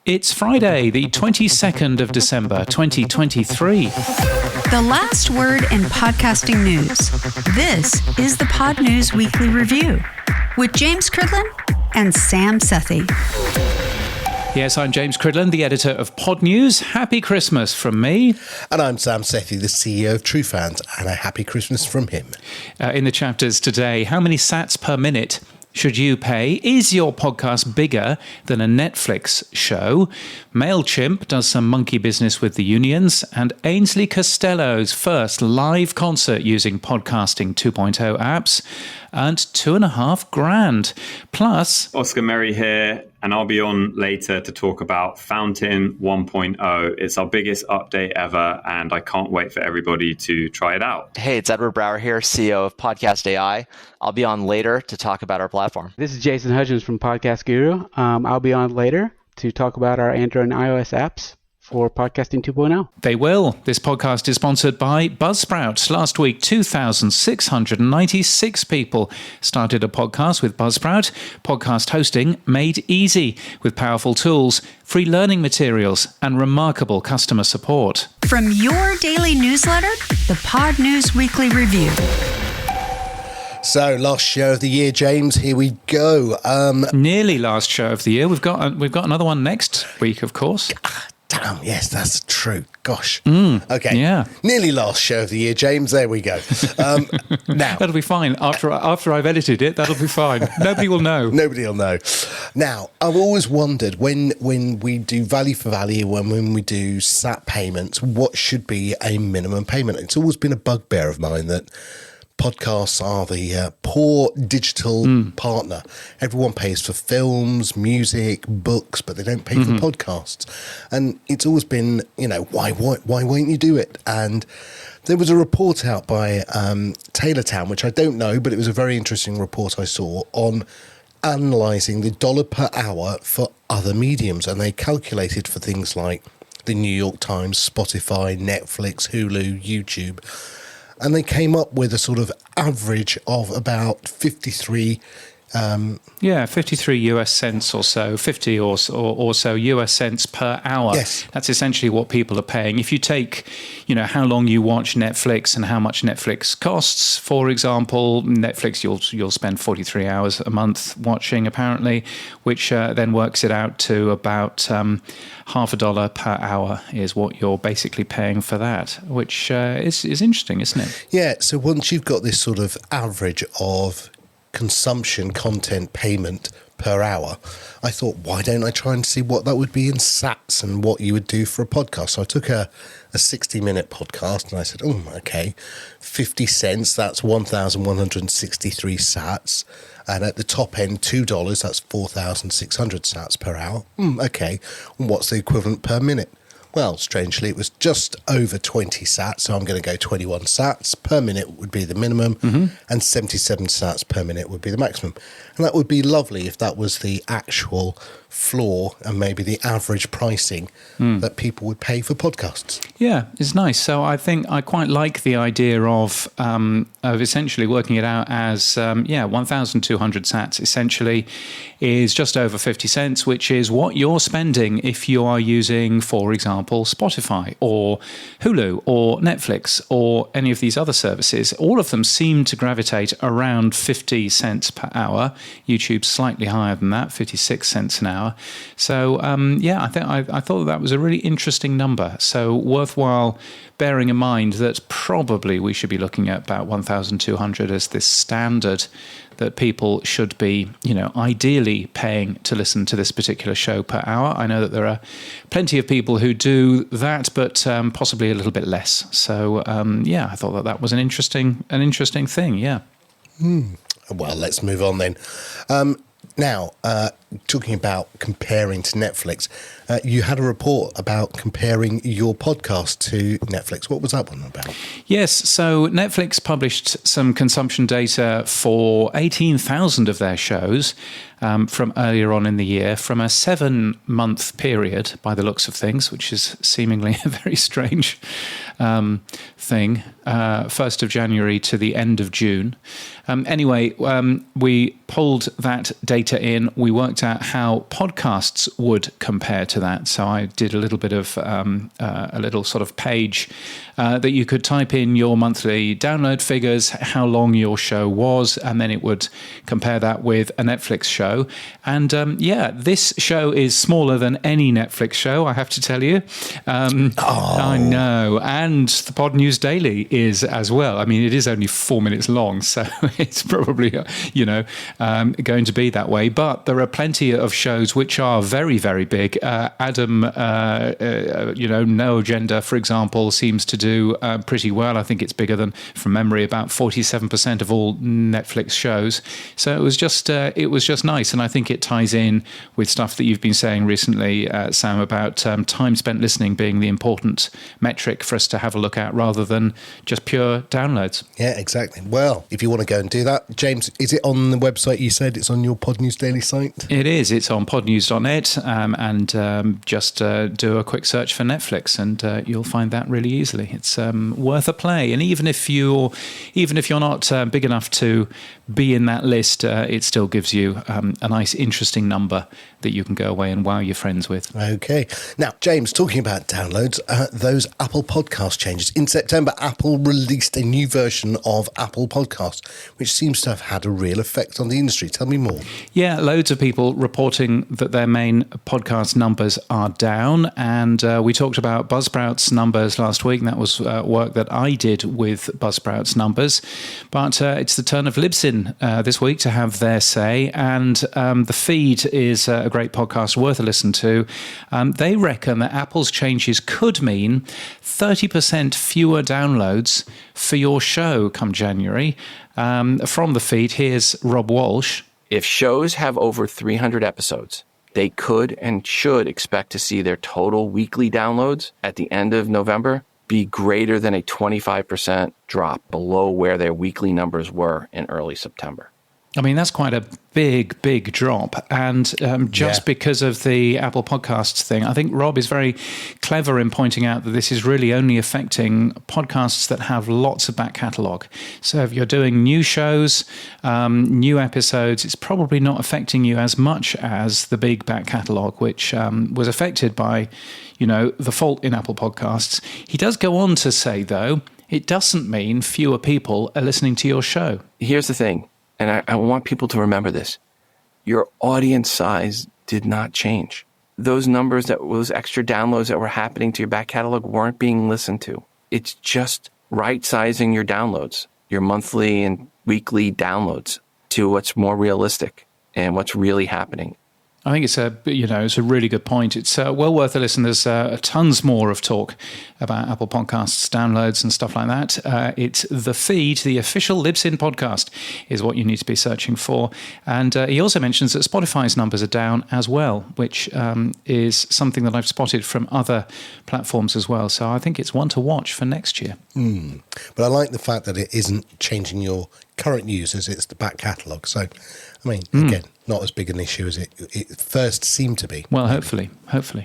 It's Friday, the 22nd of December, 2023. The last word in podcasting news. This is the Podnews Weekly Review with James Cridland and Sam Sethi. Yes, I'm James Cridland, the editor of Podnews. Happy Christmas from me. And I'm Sam Sethi, the CEO of True Fans, and a happy Christmas from him. In the chapters today, how many sats per minute should you pay? Is your podcast bigger than a Netflix show? MailChimp does some monkey business with the unions, and Ainsley Costello's first live concert using Podcasting 2.0 apps earned $2,500. Plus, Oscar Merry here, and I'll be on later to talk about Fountain 1.0. It's our biggest update ever, and I can't wait for everybody to try it out. Hey, it's Edward Brawer here, CEO of PodcastAI. I'll be on later to talk about our platform. This is Jason Hudgens from Podcast Guru. I'll be on later to talk about our Android and iOS apps for Podcasting 2.0. They will. This podcast is sponsored by Buzzsprout. Last week, 2,696 people started a podcast with Buzzsprout. Podcast hosting made easy with powerful tools, free learning materials, and remarkable customer support. From your daily newsletter, the Podnews Weekly Review. So, last show of the year, James. Here we go. Nearly last show of the year. We've got another one next week, of course. Damn, yes, that's true. Gosh. Okay. Yeah. Nearly last show of the year, James. There we go. Now, that'll be fine. After I've edited it, that'll be fine. Nobody will know. Nobody will know. Now, I've always wondered when we do value for value, when we do SAT payments, what should be a minimum payment? It's always been a bugbear of mine that podcasts are the poor digital partner. Everyone pays for films, music, books, but they don't pay for podcasts. And it's always been, why won't you do it? And there was a report out by Taylortown, which I don't know, but it was a very interesting report I saw on analysing the dollar per hour for other mediums. And they calculated for things like the New York Times, Spotify, Netflix, Hulu, YouTube. And they came up with a sort of average of about 53 53 US cents or so, 50 or so US cents per hour. Yes. That's essentially what people are paying. If you take, how long you watch Netflix and how much Netflix costs, for example, Netflix, you'll spend 43 hours a month watching, apparently, which then works it out to about $0.50 per hour is what you're basically paying for that, which is interesting, isn't it? Yeah, so once you've got this sort of average of consumption content payment per hour, I thought, why don't I try and see what that would be in sats and what you would do for a podcast? So I took a 60-minute podcast and I said, okay, 50 cents, that's 1,163 sats. And at the top end, $2, that's 4,600 sats per hour. Okay, what's the equivalent per minute? Well, strangely, it was just over 20 sats, so I'm going to go 21 sats per minute would be the minimum, and 77 sats per minute would be the maximum. And that would be lovely if that was the actual floor and maybe the average pricing that people would pay for podcasts. Yeah, it's nice. So I think I quite like the idea of essentially working it out as 1,200 sats essentially is just over 50 cents, which is what you're spending if you are using, for example, Spotify or Hulu or Netflix or any of these other services. All of them seem to gravitate around 50 cents per hour. YouTube's slightly higher than that, 56 cents an hour. So, I thought that was a really interesting number. So worthwhile bearing in mind that probably we should be looking at about 1,200 as this standard that people should be, ideally paying to listen to this particular show per hour. I know that there are plenty of people who do that, but possibly a little bit less. So, I thought that was an interesting thing. Yeah. Well, let's move on then. Now, talking about comparing to Netflix, you had a report about comparing your podcast to Netflix. What was that one about? Yes, so Netflix published some consumption data for 18,000 of their shows from earlier on in the year, from a 7-month period, by the looks of things, which is seemingly very strange. thing, 1st of January to the end of June. Anyway, we pulled that data in. We worked out how podcasts would compare to that. So I did a little bit of a little sort of page that you could type in your monthly download figures, how long your show was, and then it would compare that with a Netflix show. And this show is smaller than any Netflix show, I have to tell you. I know. And the Podnews Daily is as well. I mean, it is only 4 minutes long, so it's probably, going to be that way. But there are plenty of shows which are very, very big. Adam, No Agenda, for example, seems to do pretty well. I think it's bigger than, from memory, about 47% of all Netflix shows. So it was just nice. And I think it ties in with stuff that you've been saying recently, Sam, about time spent listening being the important metric for us to have a look at rather than just pure downloads. Yeah, exactly. Well, if you want to go and do that, James, is it on the website you said? It's on your Podnews Daily site? It is. It's on podnews.net, and just do a quick search for Netflix, and you'll find that really easily. It's worth a play, and even if you're not big enough to be in that list, it still gives you a nice, interesting number that you can go away and wow your friends with. Okay. Now, James, talking about downloads, those Apple Podcast changes. In September, Apple released a new version of Apple Podcast, which seems to have had a real effect on the industry. Tell me more. Yeah, loads of people reporting that their main podcast numbers are down. And we talked about Buzzsprout's numbers last week, and that was work that I did with Buzzsprout's numbers. But it's the turn of Libsyn this week to have their say. And The Feed is a great podcast worth a listen to. They reckon that Apple's changes could mean 30% fewer downloads for your show come January. From The Feed, here's Rob Walsh. If shows have over 300 episodes, they could and should expect to see their total weekly downloads at the end of November be greater than a 25% drop below where their weekly numbers were in early September. I mean, that's quite a big drop. And because of the Apple Podcasts thing, I think Rob is very clever in pointing out that this is really only affecting podcasts that have lots of back catalogue. So if you're doing new shows, new episodes, it's probably not affecting you as much as the big back catalogue, which was affected by, the fault in Apple Podcasts. He does go on to say, though, it doesn't mean fewer people are listening to your show. Here's the thing. And I want people to remember this. Your audience size did not change. Those numbers, those extra downloads that were happening to your back catalog weren't being listened to. It's just right-sizing your downloads, your monthly and weekly downloads, to what's more realistic and what's really happening. I think it's a really good point. It's well worth a listen. There's tons more of talk about Apple Podcasts, downloads and stuff like that. It's The Feed, the official Libsyn podcast, is what you need to be searching for. And he also mentions that Spotify's numbers are down as well, which is something that I've spotted from other platforms as well. So I think it's one to watch for next year. But I like the fact that it isn't changing your current users, it's the back catalogue. So, I mean, again, not as big an issue as it first seemed to be. Well, hopefully.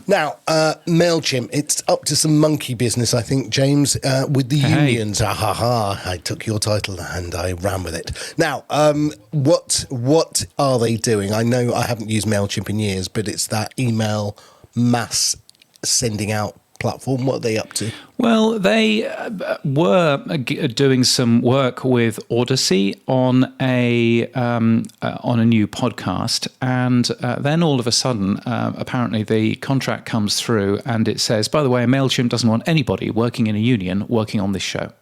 Now, MailChimp, it's up to some monkey business, I think, James, with the unions. I took your title and I ran with it. Now, what are they doing? I know I haven't used MailChimp in years, but it's that email mass sending out platform. What are they up to? Well, they were doing some work with Odyssey on a new podcast, and then all of a sudden, apparently the contract comes through, and it says, by the way, MailChimp doesn't want anybody working in a union working on this show.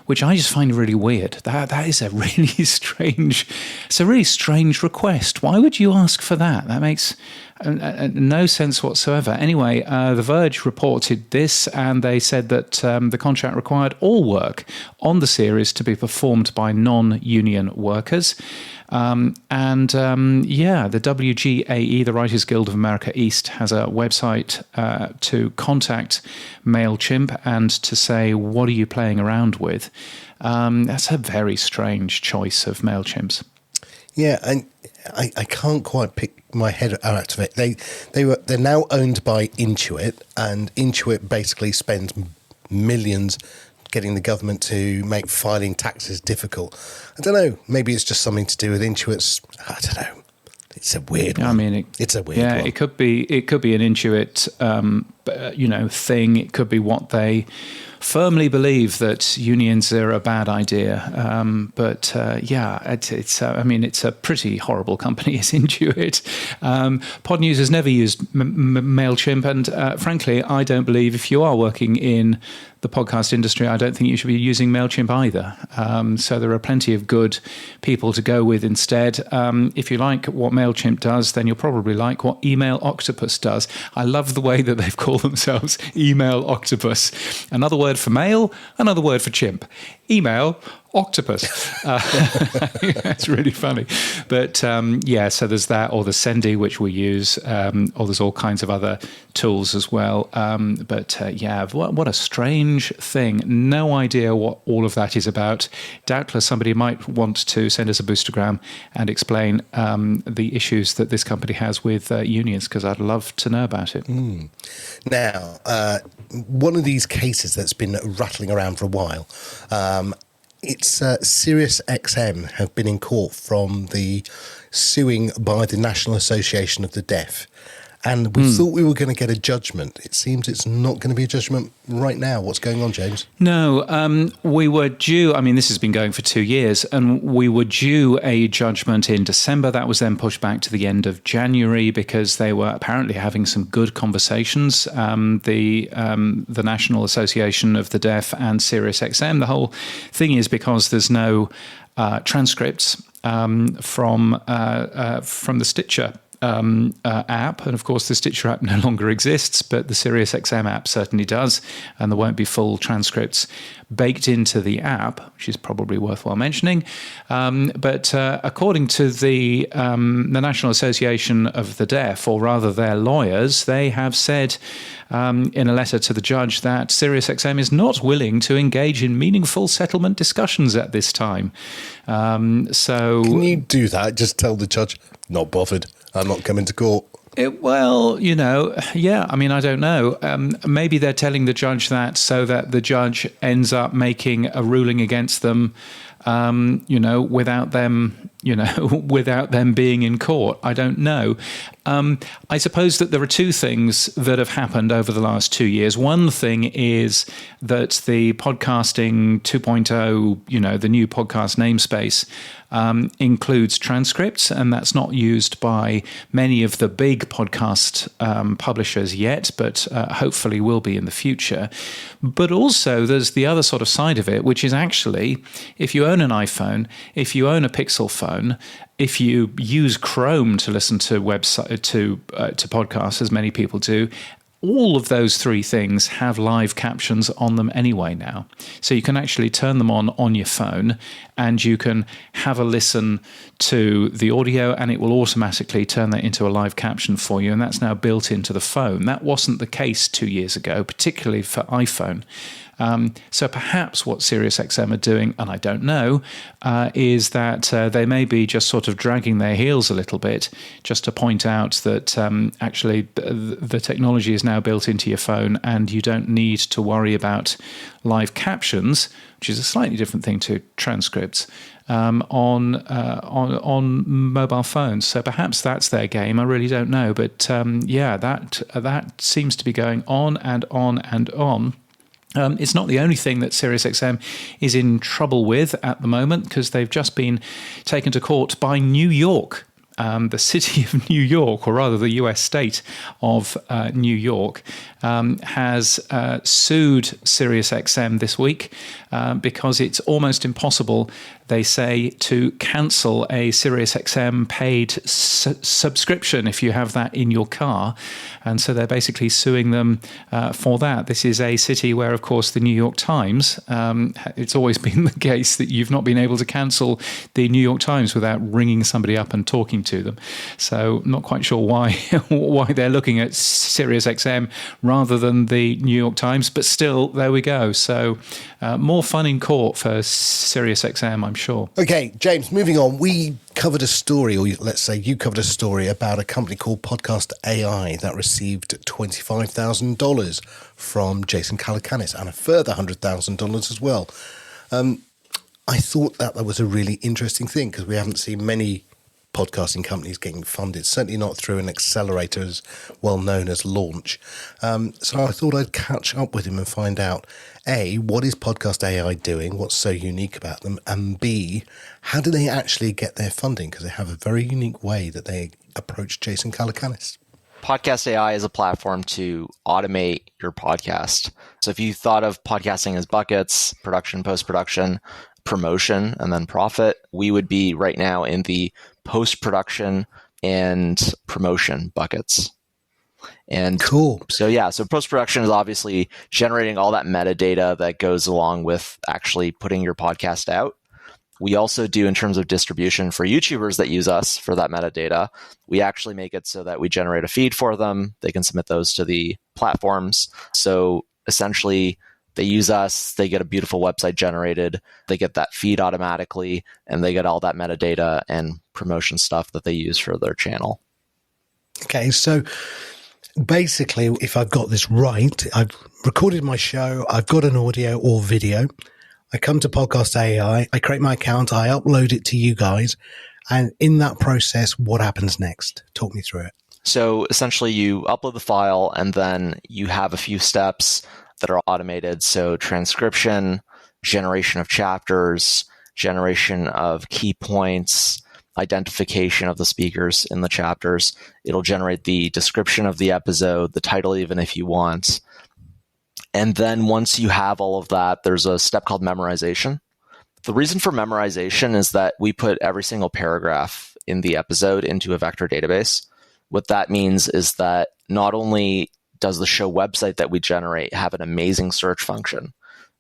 Which I just find really weird. That is a really strange. It's a really strange request. Why would you ask for that? That makes no sense whatsoever. Anyway, The Verge reported this, and they said that the contract required all work on the series to be performed by non-union workers. The WGAE, the Writers Guild of America East, has a website to contact MailChimp and to say, what are you playing around with? That's a very strange choice of MailChimp's. Yeah, and I can't quite pick my head out of it. They're now owned by Intuit, and Intuit basically spends millions, getting the government to make filing taxes difficult. I don't know. Maybe it's just something to do with Intuit's. I don't know. It's a weird one. I mean, it's a weird one. Yeah, it could be an Intuit, thing. It could be what they firmly believe, that unions are a bad idea. It's a pretty horrible company, is Intuit. Podnews has never used MailChimp, and frankly, I don't believe if you are working in the podcast industry, I don't think you should be using MailChimp either. So there are plenty of good people to go with instead. If you like what MailChimp does, then you'll probably like what Email Octopus does. I love the way that they've called themselves Email Octopus. Another word for mail, another word for chimp. Email Octopus. It's really funny. But so there's that, or the Sendy, which we use, or there's all kinds of other tools as well. What a strange thing. No idea what all of that is about. Doubtless somebody might want to send us a boostergram and explain the issues that this company has with unions, because I'd love to know about it. Now, one of these cases that's been rattling around for a while, it's Sirius XM have been in court from the suing by the National Association of the Deaf. And we thought we were going to get a judgment. It seems it's not going to be a judgment right now. What's going on, James? No, we were due, this has been going for 2 years, and we were due a judgment in December. That was then pushed back to the end of January because they were apparently having some good conversations. The National Association of the Deaf and Sirius XM. The whole thing is because there's no transcripts from the Stitcher app, and of course the Stitcher app no longer exists, but the SiriusXM app certainly does, and there won't be full transcripts baked into the app, which is probably worthwhile mentioning. But according to the National Association of the Deaf, or rather their lawyers, they have said in a letter to the judge that SiriusXM is not willing to engage in meaningful settlement discussions at this time. So can you do that? Just tell the judge, not bothered. I'm not coming to court. I don't know. Maybe they're telling the judge that so that the judge ends up making a ruling against them, without them being in court. I don't know. I suppose that there are two things that have happened over the last 2 years. One thing is that the podcasting 2.0, the new podcast namespace, includes transcripts, and that's not used by many of the big podcast publishers yet, but hopefully will be in the future. But also there's the other sort of side of it, which is actually, if you own an iPhone, if you own a Pixel phone, if you use Chrome to listen to podcasts, as many people do, all of those three things have live captions on them anyway now. So you can actually turn them on your phone, and you can have a listen to the audio, and it will automatically turn that into a live caption for you. And that's now built into the phone. That wasn't the case 2 years ago, particularly for iPhone. So perhaps what SiriusXM are doing, and I don't know, is that they may be just sort of dragging their heels a little bit, just to point out that actually the technology is now built into your phone, and you don't need to worry about live captions, which is a slightly different thing to transcripts, on mobile phones. So perhaps that's their game. I really don't know, but that seems to be going on and on and on. It's not the only thing that SiriusXM is in trouble with at the moment, because they've just been taken to court by New York. The city of New York, or rather the US state of New York, has sued SiriusXM this week because it's almost impossible, they say, to cancel a SiriusXM paid subscription if you have that in your car. And so they're basically suing them for that. This is a city where, of course, the New York Times, it's always been the case that you've not been able to cancel the New York Times without ringing somebody up and talking to them. So not quite sure why they're looking at SiriusXM rather than the New York Times. But still, there we go. So more fun in court for SiriusXM, I'm sure. Okay, James, moving on. We covered a story, or let's say you covered a story about a company called PodcastAI that received $25,000 from Jason Calacanis and a further $100,000 as well. I thought that was a really interesting thing because we haven't seen many podcasting companies getting funded, certainly not through an accelerator as well known as Launch. So I thought I'd catch up with him and find out, A, what is PodcastAI doing? What's so unique about them? And B, how do they actually get their funding? Because they have a very unique way that they approach Jason Calacanis. PodcastAI is a platform to automate your podcast. So if you thought of podcasting as buckets, production, post-production, promotion, and then profit, we would be right now in the post-production and promotion buckets. And cool. So post-production is obviously generating all that metadata that goes along with actually putting your podcast out. We also do, in terms of distribution for YouTubers that use us for that metadata, we actually make it so that we generate a feed for them. They can submit those to the platforms. So essentially, they use us, they get a beautiful website generated, they get that feed automatically, and they get all that metadata and promotion stuff that they use for their channel. Okay, so basically, if I've got this right, I've recorded my show, I've got an audio or video, I come to PodcastAI, I create my account, I upload it to you guys, and in that process, what happens next? Talk me through it. So essentially, you upload the file, and then you have a few steps that are automated. So transcription, generation of chapters, generation of key points, identification of the speakers in the chapters. It'll generate the description of the episode, the title, even if you want. And then once you have all of that, there's a step called memorization. The reason for memorization is that we put every single paragraph in the episode into a vector database. What that means is that not only does the show website that we generate have an amazing search function,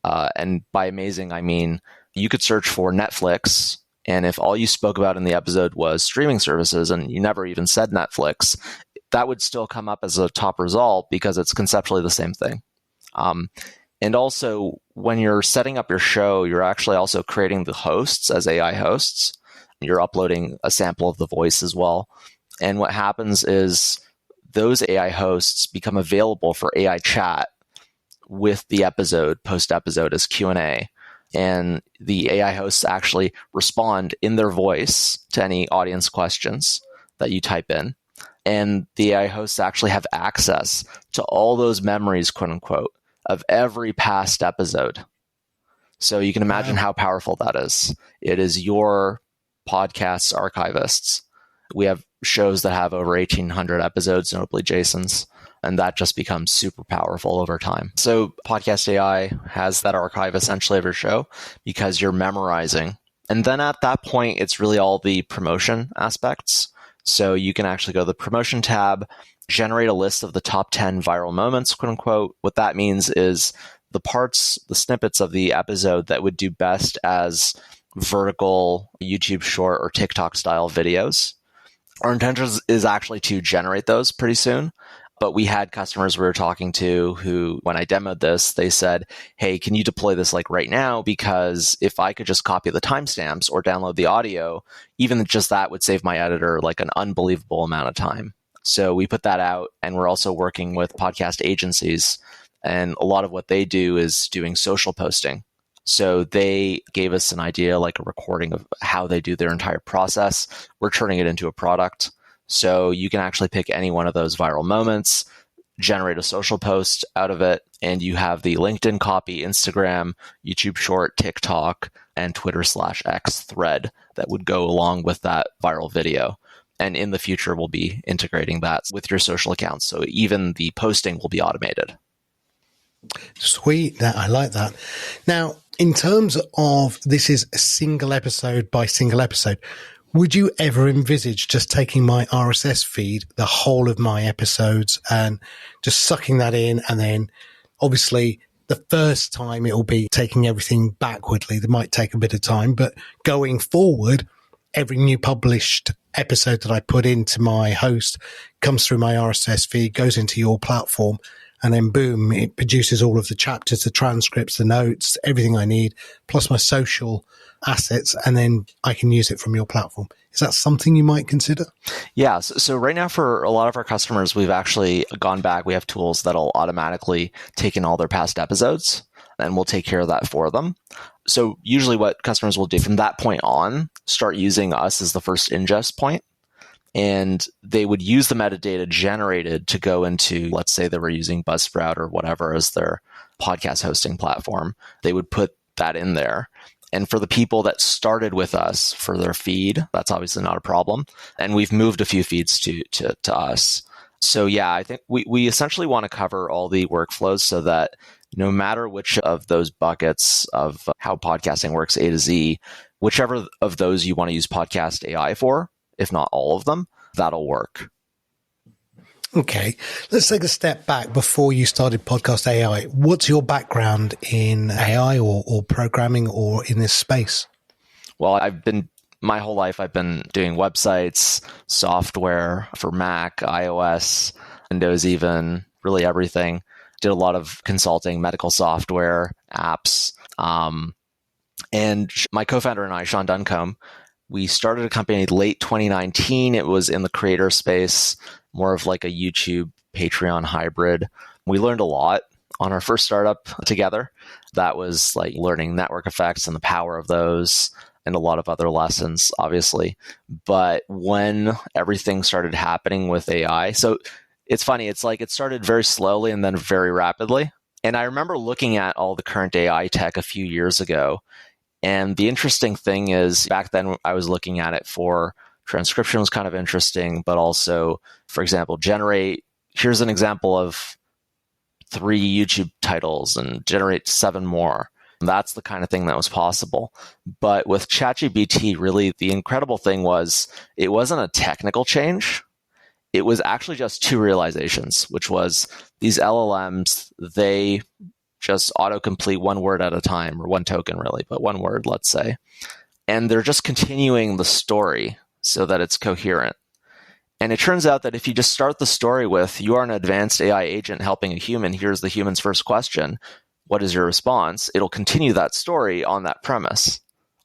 and by amazing, I mean you could search for Netflix, and if all you spoke about in the episode was streaming services and you never even said Netflix, that would still come up as a top result because it's conceptually the same thing. And also, when you're setting up your show, you're actually also creating the hosts as AI hosts. You're uploading a sample of the voice as well. And what happens is those AI hosts become available for AI chat with the episode, post-episode as Q&A. And the AI hosts actually respond in their voice to any audience questions that you type in. And the AI hosts actually have access to all those memories, quote unquote, of every past episode. So you can imagine how powerful that is. It is your podcast's archivists. We have shows that have over 1,800 episodes, notably Jason's, and that just becomes super powerful over time. So PodcastAI has that archive essentially of your show because you're memorizing. And then at that point, it's really all the promotion aspects. So you can actually go to the promotion tab, generate a list of the top 10 viral moments, quote unquote. What that means is the parts, the snippets of the episode that would do best as vertical YouTube short or TikTok style videos. Our intention is actually to generate those pretty soon. But we had customers we were talking to who, when I demoed this, they said, hey, can you deploy this like right now? Because if I could just copy the timestamps or download the audio, even just that would save my editor like an unbelievable amount of time. So we put that out, and we're also working with podcast agencies. And a lot of what they do is doing social posting. So they gave us an idea, like a recording of how they do their entire process. We're turning it into a product. So you can actually pick any one of those viral moments, generate a social post out of it, and you have the LinkedIn copy, Instagram, YouTube Short, TikTok, and Twitter/X thread that would go along with that viral video. And in the future, we'll be integrating that with your social accounts. So even the posting will be automated. Sweet. I like that. Now, in terms of this is a single episode by single episode, would you ever envisage just taking my RSS feed, the whole of my episodes, and just sucking that in? And then obviously the first time it'll be taking everything backwardly. That might take a bit of time, but going forward, every new published episode that I put into my host comes through my RSS feed, goes into your platform, and then boom, it produces all of the chapters, the transcripts, the notes, everything I need, plus my social assets, and then I can use it from your platform. Is that something you might consider? Yeah. So right now for a lot of our customers, we've actually gone back. We have tools that'll automatically take in all their past episodes, and we'll take care of that for them. So usually what customers will do from that point on, start using us as the first ingest point. And they would use the metadata generated to go into, let's say they were using Buzzsprout or whatever as their podcast hosting platform. They would put that in there. And for the people that started with us for their feed, that's obviously not a problem. And we've moved a few feeds to us. So yeah, I think we essentially want to cover all the workflows so that no matter which of those buckets of how podcasting works, A to Z, whichever of those you want to use PodcastAI for, if not all of them, that'll work. Okay, let's take a step back before you started PodcastAI. What's your background in AI or programming or in this space? Well, my whole life, I've been doing websites, software for Mac, iOS, Windows even, really everything. Did a lot of consulting, medical software, apps. And my co-founder and I, Sean Duncombe, we started a company late 2019. It was in the creator space, more of like a YouTube, Patreon hybrid. We learned a lot on our first startup together. That was like learning network effects and the power of those and a lot of other lessons, obviously. But when everything started happening with AI, so it's funny, it's like it started very slowly and then very rapidly. And I remember looking at all the current AI tech a few years ago. And the interesting thing is, back then I was looking at it for transcription was kind of interesting, but also, for example, here's an example of 3 YouTube titles and generate 7 more. That's the kind of thing that was possible. But with ChatGPT, really the incredible thing was it wasn't a technical change. It was actually just 2 realizations, which was these LLMs, they just autocomplete 1 word at a time, or 1 token really, but 1 word, let's say. And they're just continuing the story so that it's coherent. And it turns out that if you just start the story with, you are an advanced AI agent helping a human, here's the human's first question, what is your response? It'll continue that story on that premise,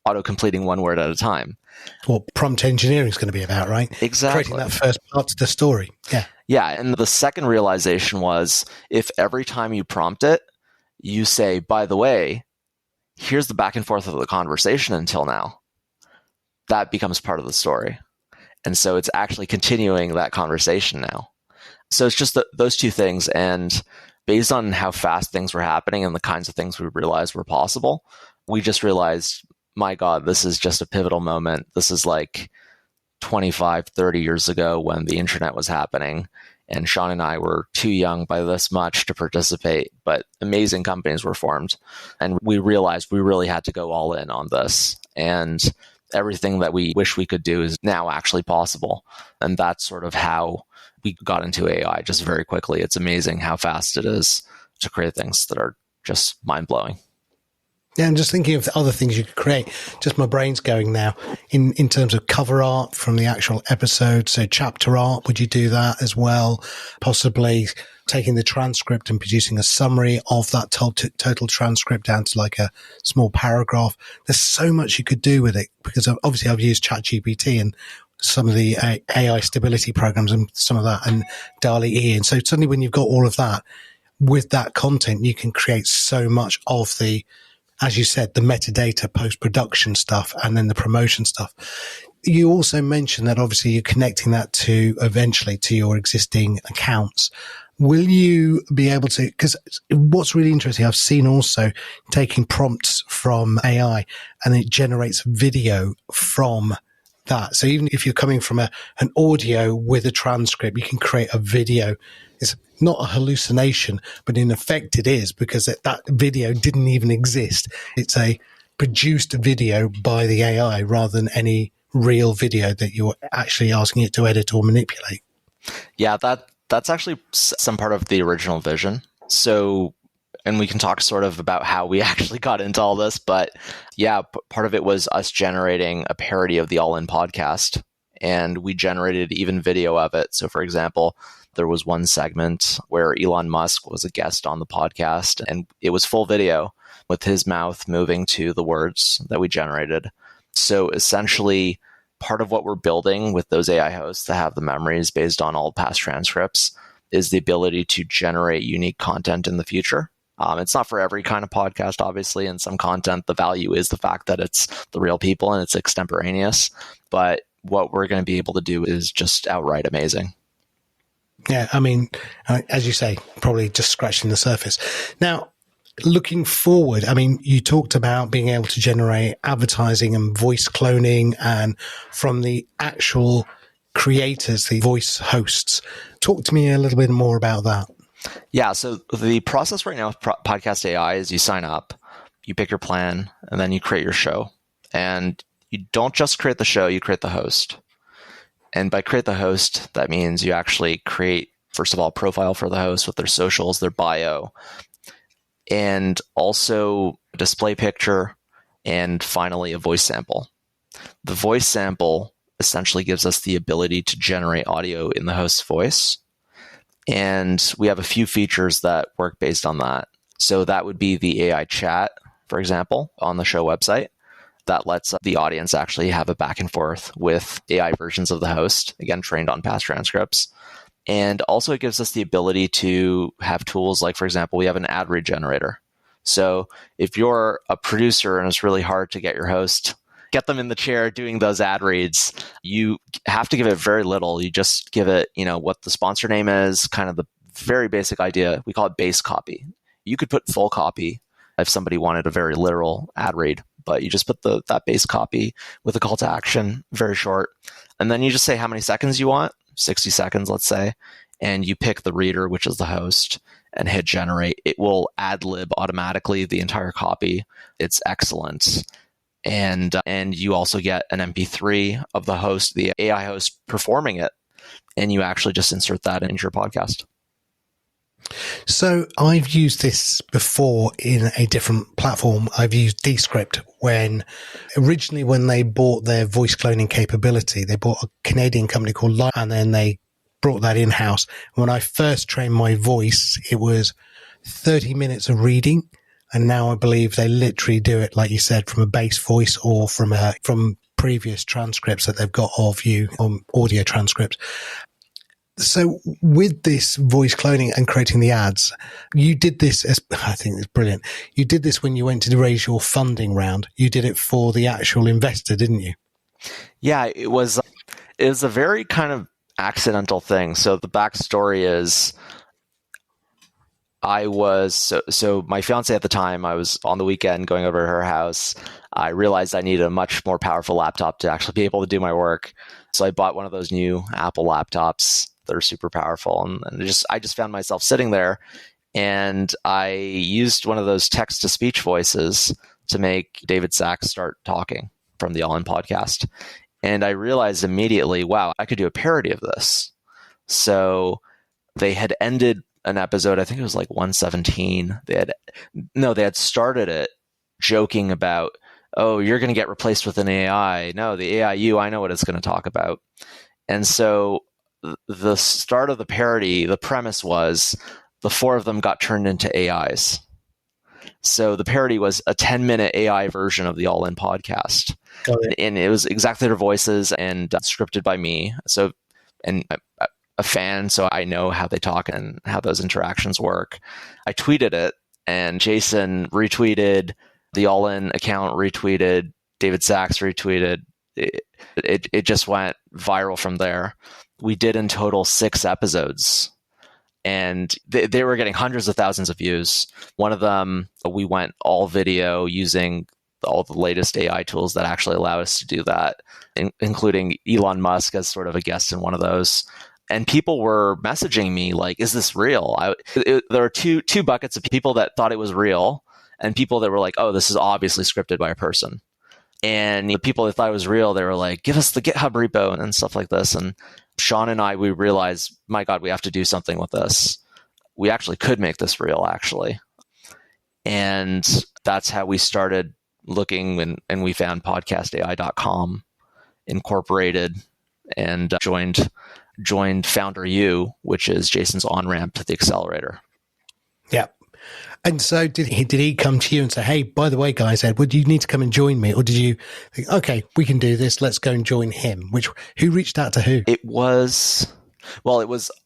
auto-completing 1 word at a time. What prompt engineering is going to be about, right? Exactly. Creating that first part of the story. Yeah. Yeah. And the second realization was, if every time you prompt it, you say, by the way, here's the back and forth of the conversation until now, that becomes part of the story. And so it's actually continuing that conversation now. So it's just those 2 things. And based on how fast things were happening and the kinds of things we realized were possible, we just realized, my God, this is just a pivotal moment. This is like 25, 30 years ago when the internet was happening. And Sean and I were too young by this much to participate, but amazing companies were formed. And we realized we really had to go all in on this. And everything that we wish we could do is now actually possible. And that's sort of how we got into AI just very quickly. It's amazing how fast it is to create things that are just mind-blowing. Yeah, I'm just thinking of other things you could create. Just my brain's going now in terms of cover art from the actual episode. So chapter art, would you do that as well? Possibly taking the transcript and producing a summary of that total transcript down to like a small paragraph. There's so much you could do with it because obviously I've used ChatGPT and some of the AI stability programs and some of that and DALL-E. And so suddenly when you've got all of that with that content, you can create so much of the, as you said, the metadata post-production stuff and then the promotion stuff. You also mentioned that obviously you're connecting that to eventually to your existing accounts. Will you be able to, because what's really interesting, I've seen also taking prompts from AI and it generates video from that. So even if you're coming from an audio with a transcript, you can create a video. It's not a hallucination, but in effect it is, because that video didn't even exist. It's a produced video by the AI rather than any real video that you're actually asking it to edit or manipulate. Yeah, that's actually some part of the original vision. So, and we can talk sort of about how we actually got into all this, but yeah, part of it was us generating a parody of the All In podcast. and we generated even video of it. So for example, there was one segment where Elon Musk was a guest on the podcast, and it was full video with his mouth moving to the words that we generated. So essentially, part of what we're building with those AI hosts that have the memories based on all past transcripts is the ability to generate unique content in the future. It's not for every kind of podcast, obviously. In some content, the value is the fact that it's the real people and it's extemporaneous. But what we're going to be able to do is just outright amazing. Yeah, I mean, as you say, probably just scratching the surface. Now, looking forward, I mean, you talked about being able to generate advertising and voice cloning, and from the actual creators, the voice hosts. Talk to me a little bit more about that. Yeah, so the process right now with PodcastAI is you sign up, you pick your plan, and then you create your show. And you don't just create the show, you create the host. And by create the host, that means you actually create, first of all, a profile for the host with their socials, their bio, and also a display picture, and finally a voice sample. The voice sample essentially gives us the ability to generate audio in the host's voice. And we have a few features that work based on that. So that would be the AI chat, for example, on the show website. That lets the audience actually have a back and forth with AI versions of the host, again, trained on past transcripts. And also it gives us the ability to have tools like, for example, we have an ad read generator. So if you're a producer and it's really hard to get your host, get them in the chair doing those ad reads, you have to give it very little. You just give it, what the sponsor name is, kind of the very basic idea. We call it base copy. You could put full copy if somebody wanted a very literal ad read, but you just put that base copy with a call to action, very short. And then you just say how many seconds you want, 60 seconds, let's say, and you pick the reader, which is the host, and hit generate. It will ad lib automatically the entire copy. It's excellent. And you also get an MP3 of the host, the AI host performing it, and you actually just insert that into your podcast. So I've used this before in a different platform. I've used Descript originally when they bought their voice cloning capability, they bought a Canadian company called Light, and then they brought that in-house. When I first trained my voice, it was 30 minutes of reading. And now I believe they literally do it, like you said, from a base voice or from previous transcripts that they've got of you on audio transcripts. So with this voice cloning and creating the ads, you did this I think it's brilliant. You did this when you went to raise your funding round. You did it for the actual investor, didn't you? Yeah, it was a very kind of accidental thing. So the backstory is so my fiance at the time, I was on the weekend going over to her house. I realized I needed a much more powerful laptop to actually be able to do my work. So I bought one of those new Apple laptops that are super powerful. And I just found myself sitting there, and I used one of those text to speech voices to make David Sachs start talking from the All In podcast. And I realized immediately, wow, I could do a parody of this. So they had ended an episode, I think it was like 117. They had started it joking about, oh, you're going to get replaced with an AI. No, the AI I know what it's going to talk about. And so the start of the parody, the premise was the four of them got turned into AIs. So the parody was a 10-minute AI version of the All In podcast. And it was exactly their voices and scripted by me. So, and a fan, so I know how they talk and how those interactions work. I tweeted it, and Jason retweeted, the All In account retweeted, David Sachs retweeted. It just went viral from there. We did in total 6 episodes, and they were getting hundreds of thousands of views. One of them, we went all video using all the latest AI tools that actually allow us to do that, including Elon Musk as sort of a guest in one of those. And people were messaging me like, is this real? There were two buckets of people that thought it was real, and people that were like, oh, this is obviously scripted by a person. And the people that thought it was real, they were like, give us the GitHub repo and stuff like this. And Sean and I, we realized, my God, we have to do something with this. We actually could make this real, actually. And that's how we started looking, and we found podcastai.com, incorporated and joined Founder U, which is Jason's on-ramp to the accelerator. Yeah. And so did he come to you and say, hey, by the way, guys, Edward, you need to come and join me? Or did you think, okay, we can do this. Let's go and join him? Who reached out to who? It was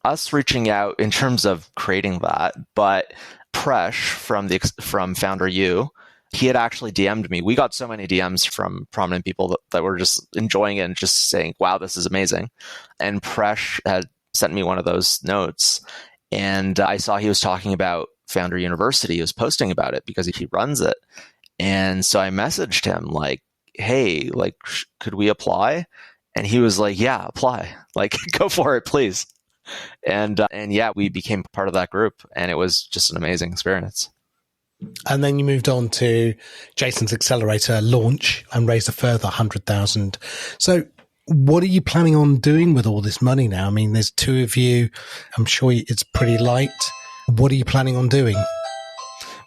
us reaching out in terms of creating that, but Presh from Founder U, he had actually DM'd me. We got so many DMs from prominent people that were just enjoying it and just saying, wow, this is amazing. And Presh had sent me one of those notes, and I saw he was talking about Founder University. He was posting about it because he runs it. And so I messaged him like, hey, like, could we apply? And he was like, yeah, apply. Like, go for it, please. And yeah, we became part of that group, and it was just an amazing experience. And then you moved on to Jason's accelerator launch and raised a further 100,000. So what are you planning on doing with all this money now? I mean, there's two of you. I'm sure it's pretty light. What are you planning on doing?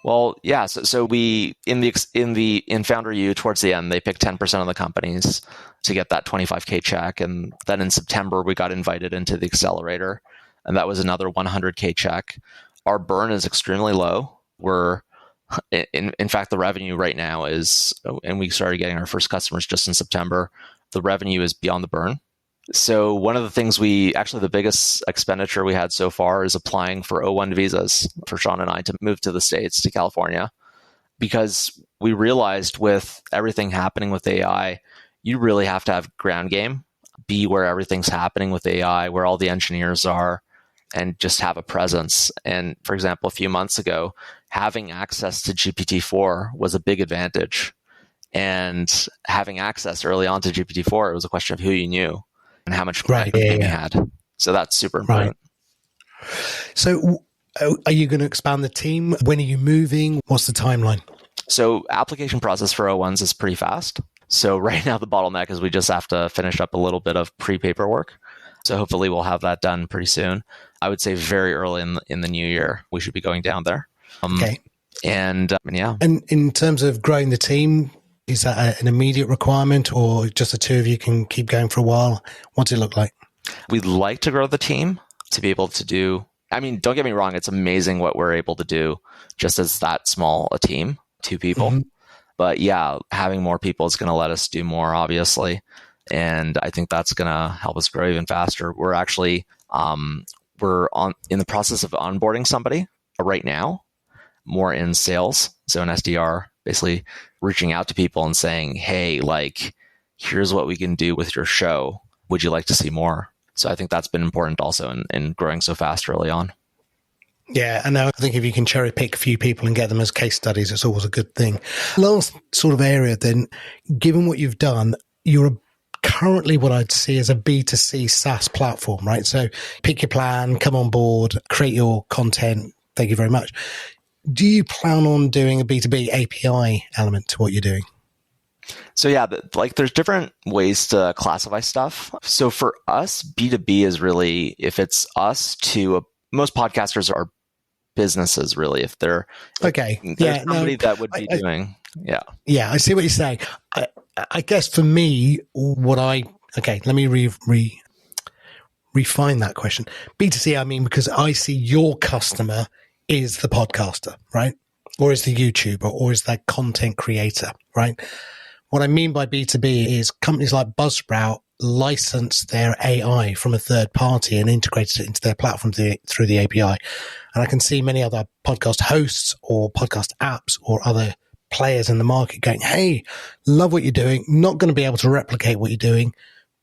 Well, yeah. So we in Founder U towards the end, they picked 10% of the companies to get that 25K check, and then in September we got invited into the accelerator, and that was another 100K check. Our burn is extremely low. We're in fact, the revenue right now is, and we started getting our first customers just in September. The revenue is beyond the burn. So one of the things the biggest expenditure we had so far is applying for O1 visas for Sean and I to move to the States, to California, because we realized with everything happening with AI, you really have to have ground game, be where everything's happening with AI, where all the engineers are, and just have a presence. And for example, a few months ago, having access to GPT-4 was a big advantage. And having access early on to GPT-4, it was a question of who you knew and how much ground game you had. So that's super important. Right. So are you going to expand the team? When are you moving? What's the timeline? So application process for O1s is pretty fast. So right now the bottleneck is we just have to finish up a little bit of pre-paperwork. So hopefully we'll have that done pretty soon. I would say very early in the new year, we should be going down there. Okay. And yeah. And in terms of growing the team, is that an immediate requirement, or just the two of you can keep going for a while? What's it look like? We'd like to grow the team to be able to do, I mean, don't get me wrong, it's amazing what we're able to do just as that small a team, 2 people. Mm-hmm. But yeah, having more people is going to let us do more, obviously. And I think that's going to help us grow even faster. We're actually, in the process of onboarding somebody right now, more in sales. So an SDR, basically reaching out to people and saying, hey, like, here's what we can do with your show. Would you like to see more? So I think that's been important also in growing so fast early on. Yeah, and I think if you can cherry pick a few people and get them as case studies, it's always a good thing. Last sort of area then, given what you've done, you're currently what I'd see as a B2C SaaS platform, right? So pick your plan, come on board, create your content. Thank you very much. Do you plan on doing a B2B API element to what you're doing? So yeah, there's different ways to classify stuff. So for us, B2B is really, if it's us to most podcasters are businesses, really. If they're okay, somebody that would be doing, yeah, I see what you're saying. I guess for me, let me refine that question. B2C, I mean, because I see your customer is the podcaster, right? Or is the YouTuber, or is that content creator, right? What I mean by B2B is companies like Buzzsprout license their AI from a third party and integrated it into their platform through the API. And I can see many other podcast hosts or podcast apps or other players in the market going, hey, love what you're doing. Not going to be able to replicate what you're doing,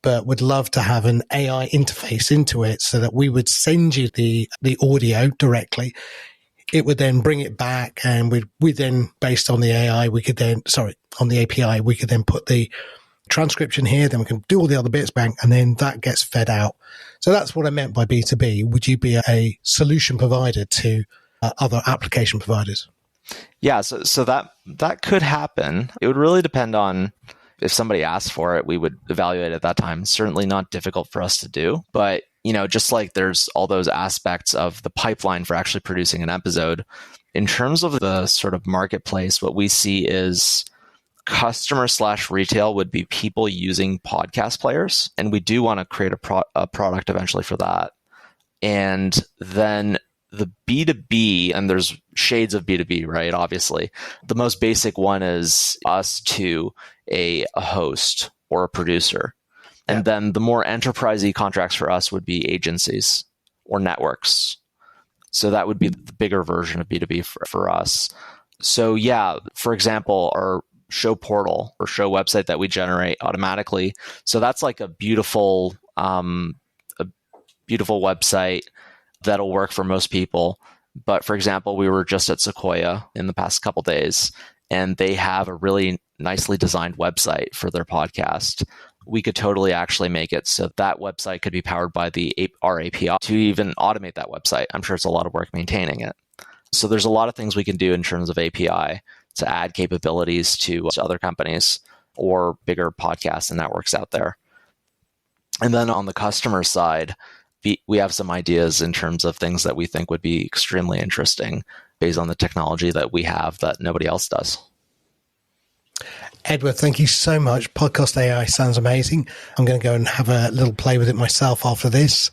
but would love to have an AI interface into it so that we would send you the audio directly. It would then bring it back, and we then, based on the AI, on the API, we could then put the transcription here, then we can do all the other bits back, and then that gets fed out. So that's what I meant by B2B. Would you be a solution provider to other application providers? Yeah, so that could happen. It would really depend on if somebody asked for it, we would evaluate at that time. Certainly not difficult for us to do, but just like there's all those aspects of the pipeline for actually producing an episode, in terms of the sort of marketplace, what we see is Customer/retail would be people using podcast players. And we do want to create a product eventually for that. And then the B2B, and there's shades of B2B, right? Obviously. The most basic one is us to a host or a producer. And then the more enterprisey contracts for us would be agencies or networks. So that would be the bigger version of B2B for us. So yeah, for example, our show portal or show website that we generate automatically. So that's like a beautiful website that'll work for most people. But for example, we were just at Sequoia in the past couple days, and they have a really nicely designed website for their podcast. We could totally actually make it so that website could be powered by our API to even automate that website. I'm sure it's a lot of work maintaining it. So there's a lot of things we can do in terms of API to add capabilities to other companies or bigger podcasts and networks out there. And then on the customer side, we have some ideas in terms of things that we think would be extremely interesting based on the technology that we have that nobody else does. Edward, thank you so much. PodcastAI sounds amazing. I'm going to go and have a little play with it myself after this.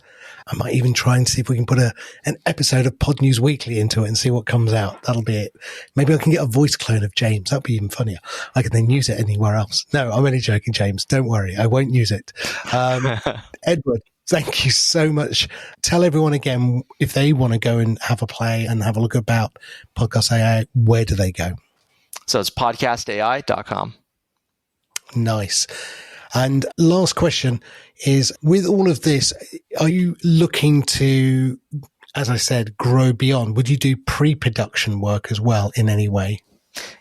I might even try and see if we can put an episode of Podnews Weekly into it and see what comes out. That'll be it. Maybe I can get a voice clone of James. That'd be even funnier. I can then use it anywhere else. No, I'm only joking, James. Don't worry. I won't use it. Edward, thank you so much. Tell everyone again, if they want to go and have a play and have a look about PodcastAI, where do they go? So it's podcastai.com. Nice. And last question is, with all of this, are you looking to, as I said, grow beyond? Would you do pre-production work as well in any way?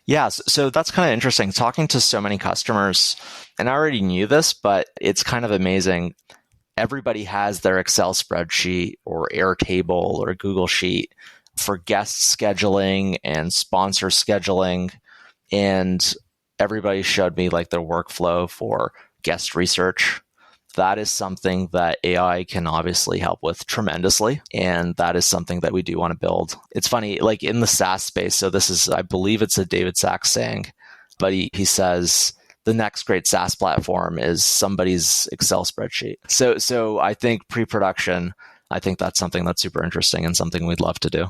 Yeah, so that's kind of interesting. Talking to so many customers, and I already knew this, but it's kind of amazing. Everybody has their Excel spreadsheet or Airtable or Google Sheet for guest scheduling and sponsor scheduling. And everybody showed me like their workflow for guest research. That is something that AI can obviously help with tremendously. And that is something that we do want to build. It's funny, like in the SaaS space. So this is, I believe it's a David Sachs saying, but he says the next great SaaS platform is somebody's Excel spreadsheet. So I think pre-production, I think that's something that's super interesting and something we'd love to do.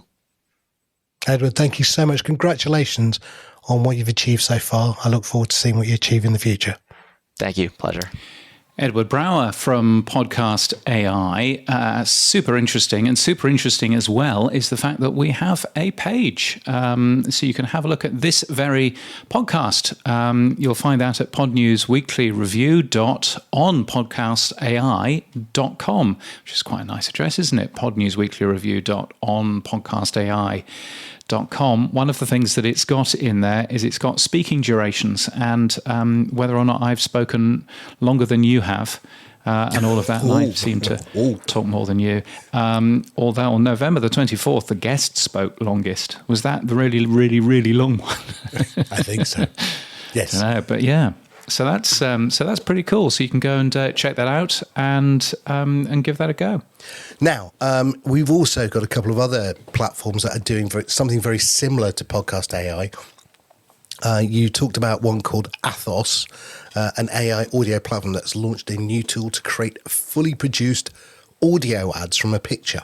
Edward, thank you so much. Congratulations on what you've achieved so far. I look forward to seeing what you achieve in the future. Thank you. Pleasure. Edward Brawer from PodcastAI. Super interesting. And super interesting as well is the fact that we have a page. So you can have a look at this very podcast. You'll find that at podnewsweeklyreview.onpodcastai.com, which is quite a nice address, isn't it? podnewsweeklyreview.onpodcastai.com. One of the things that it's got in there is it's got speaking durations and whether or not I've spoken longer than you have and all of that. And I seem to talk more than you. Although on November the 24th, the guest spoke longest. Was that the really, really, really long one? I think so. Yes. I don't know, but yeah. So that's pretty cool. So you can go and check that out and give that a go. Now, we've also got a couple of other platforms that are doing something very similar to PodcastAI. You talked about one called Athos, an AI audio platform that's launched a new tool to create fully produced audio ads from a picture.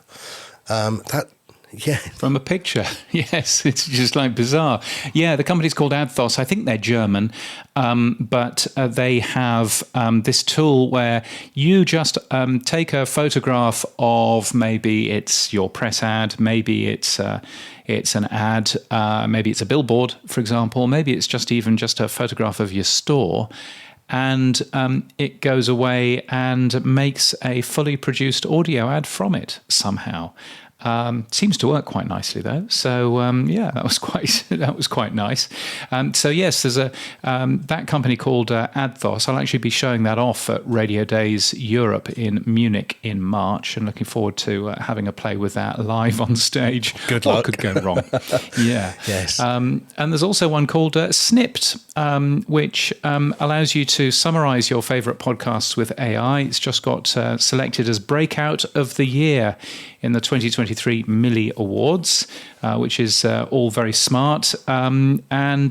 From a picture. Yes, it's just like bizarre. Yeah, the company's called Athos. I think they're German, but they have this tool where you just take a photograph of, maybe it's your press ad, maybe it's an ad, maybe it's a billboard, for example, maybe it's just a photograph of your store. And it goes away and makes a fully produced audio ad from it somehow. Seems to work quite nicely though. So that was quite nice. So yes, there's that company called Athos. I'll actually be showing that off at Radio Days Europe in Munich in March, and looking forward to having a play with that live on stage. Good luck. What could go wrong? Yeah. Yes. And there's also one called Snipped, which allows you to summarize your favorite podcasts with AI. It's just got selected as Breakout of the Year in the 2023 Millie Awards, which is all very smart. And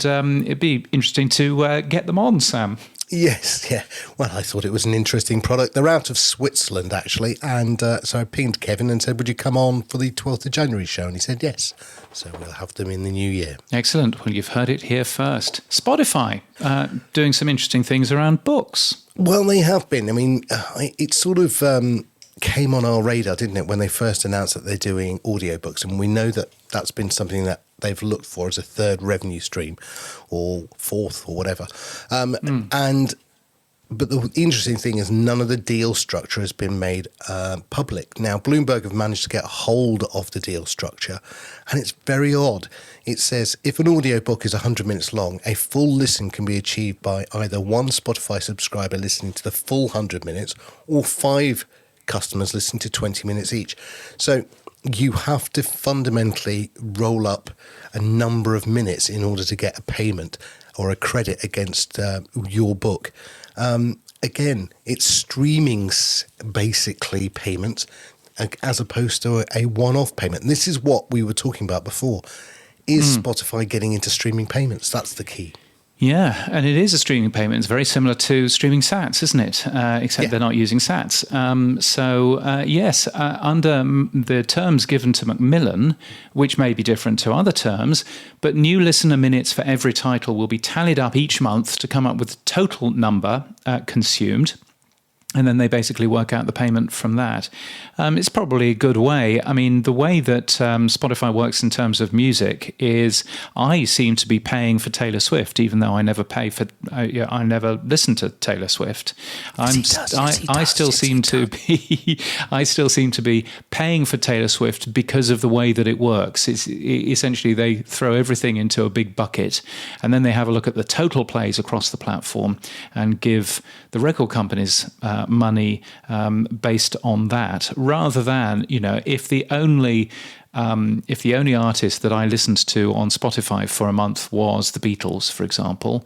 it'd be interesting to get them on, Sam. Yes, yeah. Well, I thought it was an interesting product. They're out of Switzerland, actually. And so I pinged Kevin and said, would you come on for the 12th of January show? And he said yes. So we'll have them in the new year. Excellent. Well, you've heard it here first. Spotify, doing some interesting things around books. Well, they have been. I mean, it sort of came on our radar, didn't it, when they first announced that they're doing audiobooks. And we know that that's been something that they've looked for as a third revenue stream or fourth or whatever. But the interesting thing is none of the deal structure has been made public. Now, Bloomberg have managed to get hold of the deal structure, and it's very odd. It says if an audiobook is 100 minutes long, a full listen can be achieved by either one Spotify subscriber listening to the full 100 minutes or 5 customers listening to 20 minutes each. So you have to fundamentally roll up a number of minutes in order to get a payment or a credit against your book. Again, it's streaming basically payments as opposed to a one-off payment. And this is what we were talking about before. Is Spotify getting into streaming payments? That's the key. Yeah, and it is a streaming payment. It's very similar to streaming sats, isn't it? Except they're not using sats. Yes, under the terms given to Macmillan, which may be different to other terms, but new listener minutes for every title will be tallied up each month to come up with the total number consumed. And then they basically work out the payment from that. It's probably a good way. I mean, the way that Spotify works in terms of music is I seem to be paying for Taylor Swift, even though I never pay for. I never listen to Taylor Swift. I still seem to be paying for Taylor Swift because of the way that it works. Essentially they throw everything into a big bucket, and then they have a look at the total plays across the platform and give the record companies money based on that, rather than, if the only artist that I listened to on Spotify for a month was the Beatles, for example,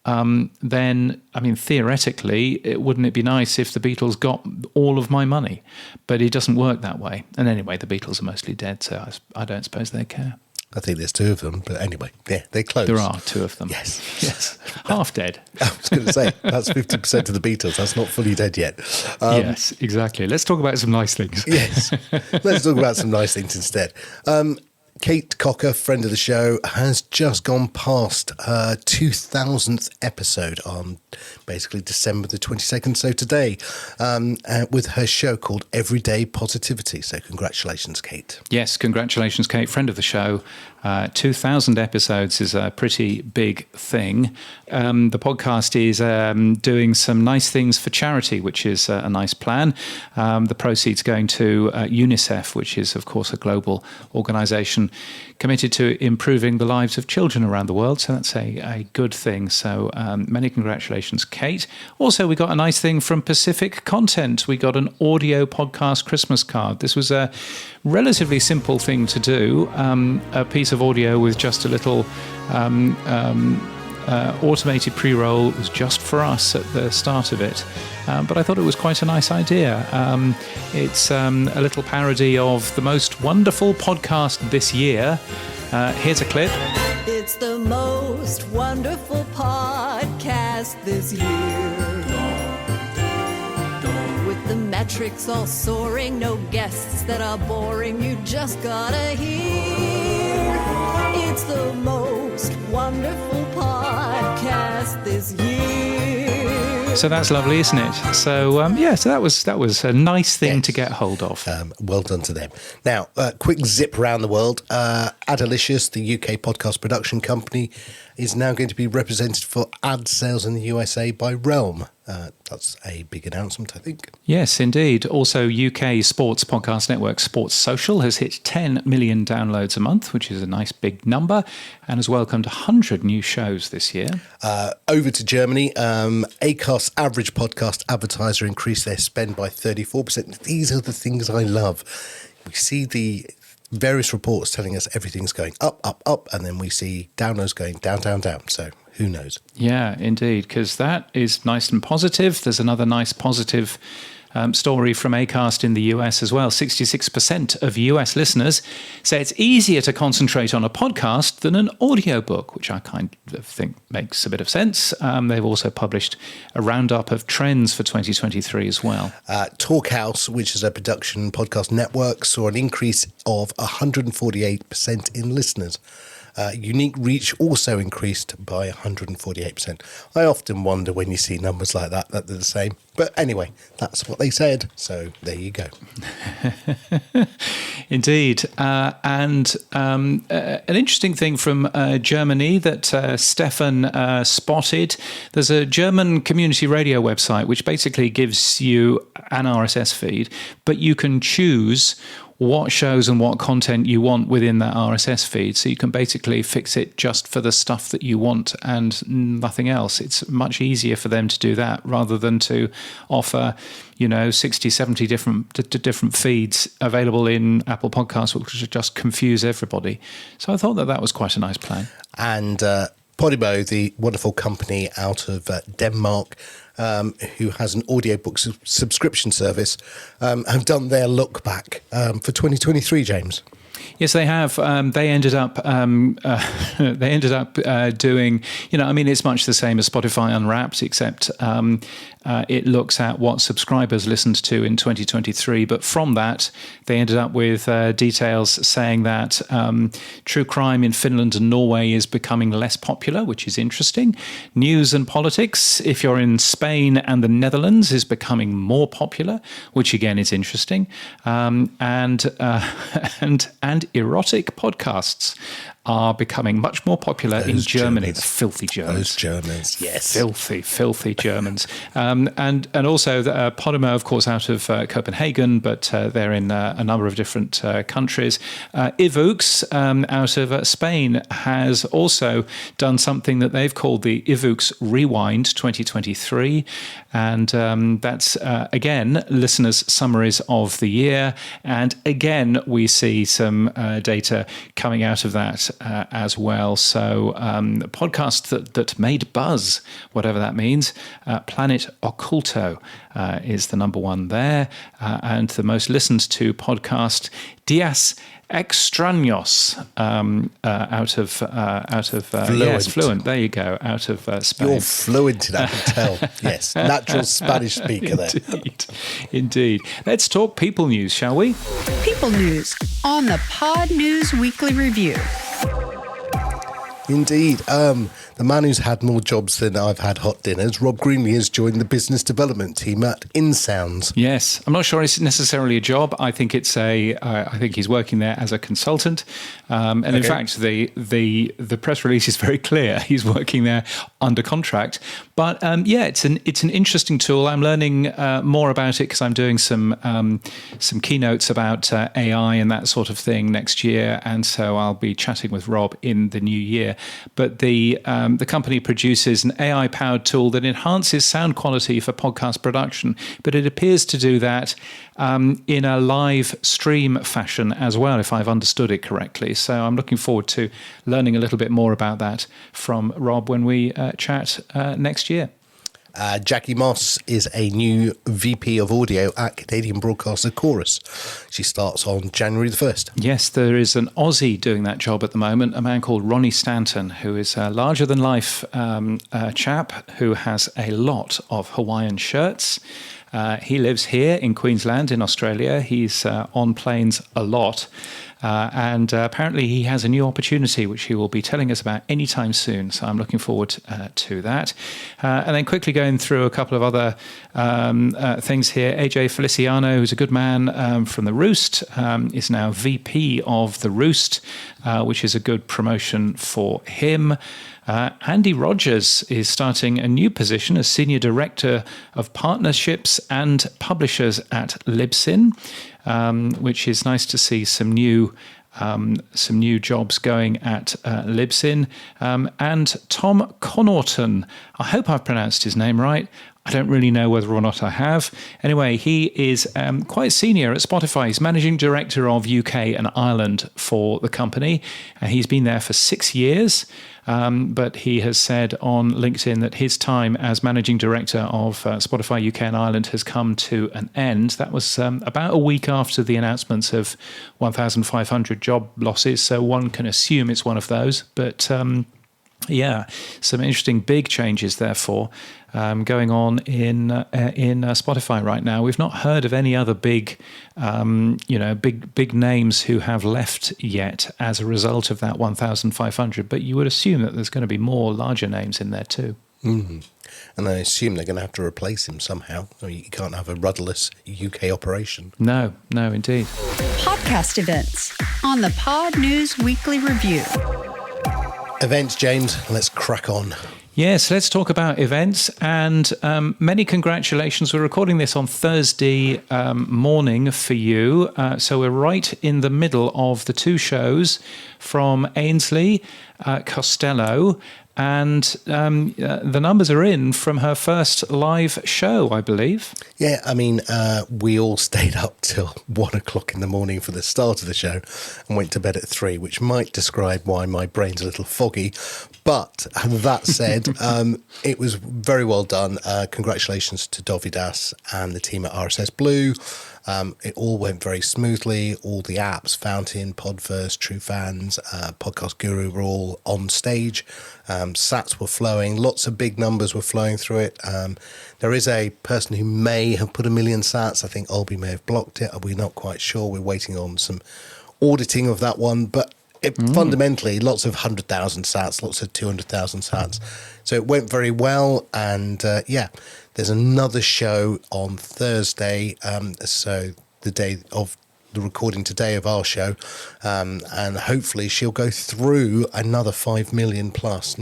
then, I mean, theoretically, wouldn't it be nice if the Beatles got all of my money? But it doesn't work that way. And anyway, the Beatles are mostly dead, so I don't suppose they care. I think there's 2 of them, but anyway, yeah, they're close. There are 2 of them. Yes. Half dead. I was going to say, that's 50% of the Beatles. That's not fully dead yet. Yes, exactly. Let's talk about some nice things. Yes, let's talk about some nice things instead. Kate Cocker, friend of the show, has just gone past her 2000th episode on basically December the 22nd, so today, with her show called Everyday Positivity. So congratulations, Kate. Yes, congratulations, Kate, friend of the show. 2,000 episodes is a pretty big thing. The podcast is doing some nice things for charity, which is a nice plan. The proceeds going to UNICEF, which is, of course, a global organisation committed to improving the lives of children around the world. So that's a good thing. So many congratulations, Kate. Also, we got a nice thing from Pacific Content. We got an audio podcast Christmas card. This was a relatively simple thing to do, a piece of audio with just a little automated pre-roll. It was just for us at the start of it, but I thought it was quite a nice idea. It's a little parody of the most wonderful podcast this year. Here's a clip. It's the most wonderful podcast this year. With the metrics all soaring, no guests that are boring, you just gotta hear. It's the most wonderful podcast this year. So that's lovely, isn't it? So so that was a nice thing to get hold of. Well done to them. Now, quick zip around the world. Adalicious, the UK podcast production company, is now going to be represented for ad sales in the USA by Realm. That's a big announcement, I think. Yes, indeed. Also, UK sports podcast network Sports Social has hit 10 million downloads a month, which is a nice big number, and has welcomed 100 new shows this year. Over to Germany, Acast's average podcast advertiser increased their spend by 34%. These are the things I love. We see the various reports telling us everything's going up, up, up, and then we see downloads going down, down, down. So who knows? Yeah, indeed, because that is nice and positive. There's another nice positive story from Acast in the US as well. 66% of US listeners say it's easier to concentrate on a podcast than an audiobook, which I kind of think makes a bit of sense. They've also published a roundup of trends for 2023 as well. Talkhouse, which is a production podcast network, saw an increase of 148% in listeners. Unique reach also increased by 148%. I often wonder when you see numbers like that they're the same. But anyway, that's what they said. So there you go. Indeed. And an interesting thing from Germany that Stefan spotted. There's a German community radio website which basically gives you an RSS feed, but you can choose what shows and what content you want within that RSS feed. So you can basically fix it just for the stuff that you want and nothing else. It's much easier for them to do that rather than to offer, 60, 70 different feeds available in Apple Podcasts, which would just confuse everybody. So I thought that was quite a nice plan. And Podimo, the wonderful company out of Denmark, who has an audiobook subscription service, have done their look back for 2023, James. Yes, they have. They ended up doing, it's much the same as Spotify Unwrapped, except it looks at what subscribers listened to in 2023. But from that, they ended up with details saying that true crime in Finland and Norway is becoming less popular, which is interesting. News and politics, if you're in Spain and the Netherlands, is becoming more popular, which again is interesting. And erotic podcasts are becoming much more popular in Germany. The filthy Germans. Those Germans, yes. Filthy Germans. And also Podimo, of course, out of Copenhagen, but they're in a number of different countries. Ivux, out of Spain, has also done something that they've called the Ivux Rewind 2023. And that's, again, listeners' summaries of the year. And again, we see some data coming out of that as well. So the podcast that made buzz, whatever that means, Planet Occulto is the number one there. And the most listened to podcast, Dias Extraños, out of Fluent. Fluent. There you go, out of Spain. You're fluent in that, I can tell. Yes, natural Spanish speaker there. Indeed. Let's talk people news, shall we? People news on the Podnews Weekly Review. Indeed. The man who's had more jobs than I've had hot dinners, Rob Greenlee, has joined the business development team at InSounds. Yes, I'm not sure it's necessarily a job. I think it's I think he's working there as a consultant. In fact, the press release is very clear. He's working there under contract. But it's an interesting tool. I'm learning more about it because I'm doing some keynotes about AI and that sort of thing next year, and so I'll be chatting with Rob in the new year. But the company produces an AI-powered tool that enhances sound quality for podcast production, but it appears to do that in a live stream fashion as well, if I've understood it correctly. So I'm looking forward to learning a little bit more about that from Rob when we chat next year. Jackie Moss is a new VP of audio at Canadian broadcaster Chorus. She starts on January the 1st. Yes, there is an Aussie doing that job at the moment, a man called Ronnie Stanton, who is a larger-than-life chap who has a lot of Hawaiian shirts. He lives here in Queensland in Australia. He's on planes a lot. And apparently he has a new opportunity, which he will be telling us about anytime soon. So I'm looking forward to that. And then quickly going through a couple of other things here. AJ Feliciano, who's a good man from The Roost, is now VP of The Roost, which is a good promotion for him. Andy Rogers is starting a new position as Senior Director of Partnerships and Publishers at Libsyn, which is nice to see some new jobs going at Libsyn. And Tom Connaughton, I hope I've pronounced his name right. I don't really know whether or not I have. Anyway, he is quite senior at Spotify. He's managing director of UK and Ireland for the company. He's been there for 6 years, but he has said on LinkedIn that his time as managing director of Spotify UK and Ireland has come to an end. That was about a week after the announcements of 1,500 job losses, so one can assume it's one of those. But yeah, some interesting big changes, therefore, going on in Spotify right now. We've not heard of any other big names who have left yet as a result of that 1,500. But you would assume that there's going to be more larger names in there too. Mm-hmm. And I assume they're going to have to replace him somehow. I mean, you can't have a rudderless UK operation. No, indeed. Podcast events on the Podnews Weekly Review. Events, James, let's crack on. Yes, let's talk about events, and many congratulations. We're recording this on Thursday morning for you, so we're right in the middle of the two shows from Ainsley Costello, and the numbers are in from her first live show, I believe. Yeah, I mean, we all stayed up till 1 o'clock in the morning for the start of the show and went to bed at 3, which might describe why my brain's a little foggy. But that said, it was very well done. Congratulations to Dovidas and the team at RSS Blue. It all went very smoothly. All the apps, Fountain, Podverse, True Fans, Podcast Guru were all on stage. Sats were flowing. Lots of big numbers were flowing through it. There is a person who may have put 1 million sats. I think Olby may have blocked it. We're not quite sure. We're waiting on some auditing of that one. But fundamentally, lots of 100,000 sats, lots of 200,000 sats. So it went very well. And there's another show on Thursday. So the day of the recording today of our show. And hopefully she'll go through another 5 million plus.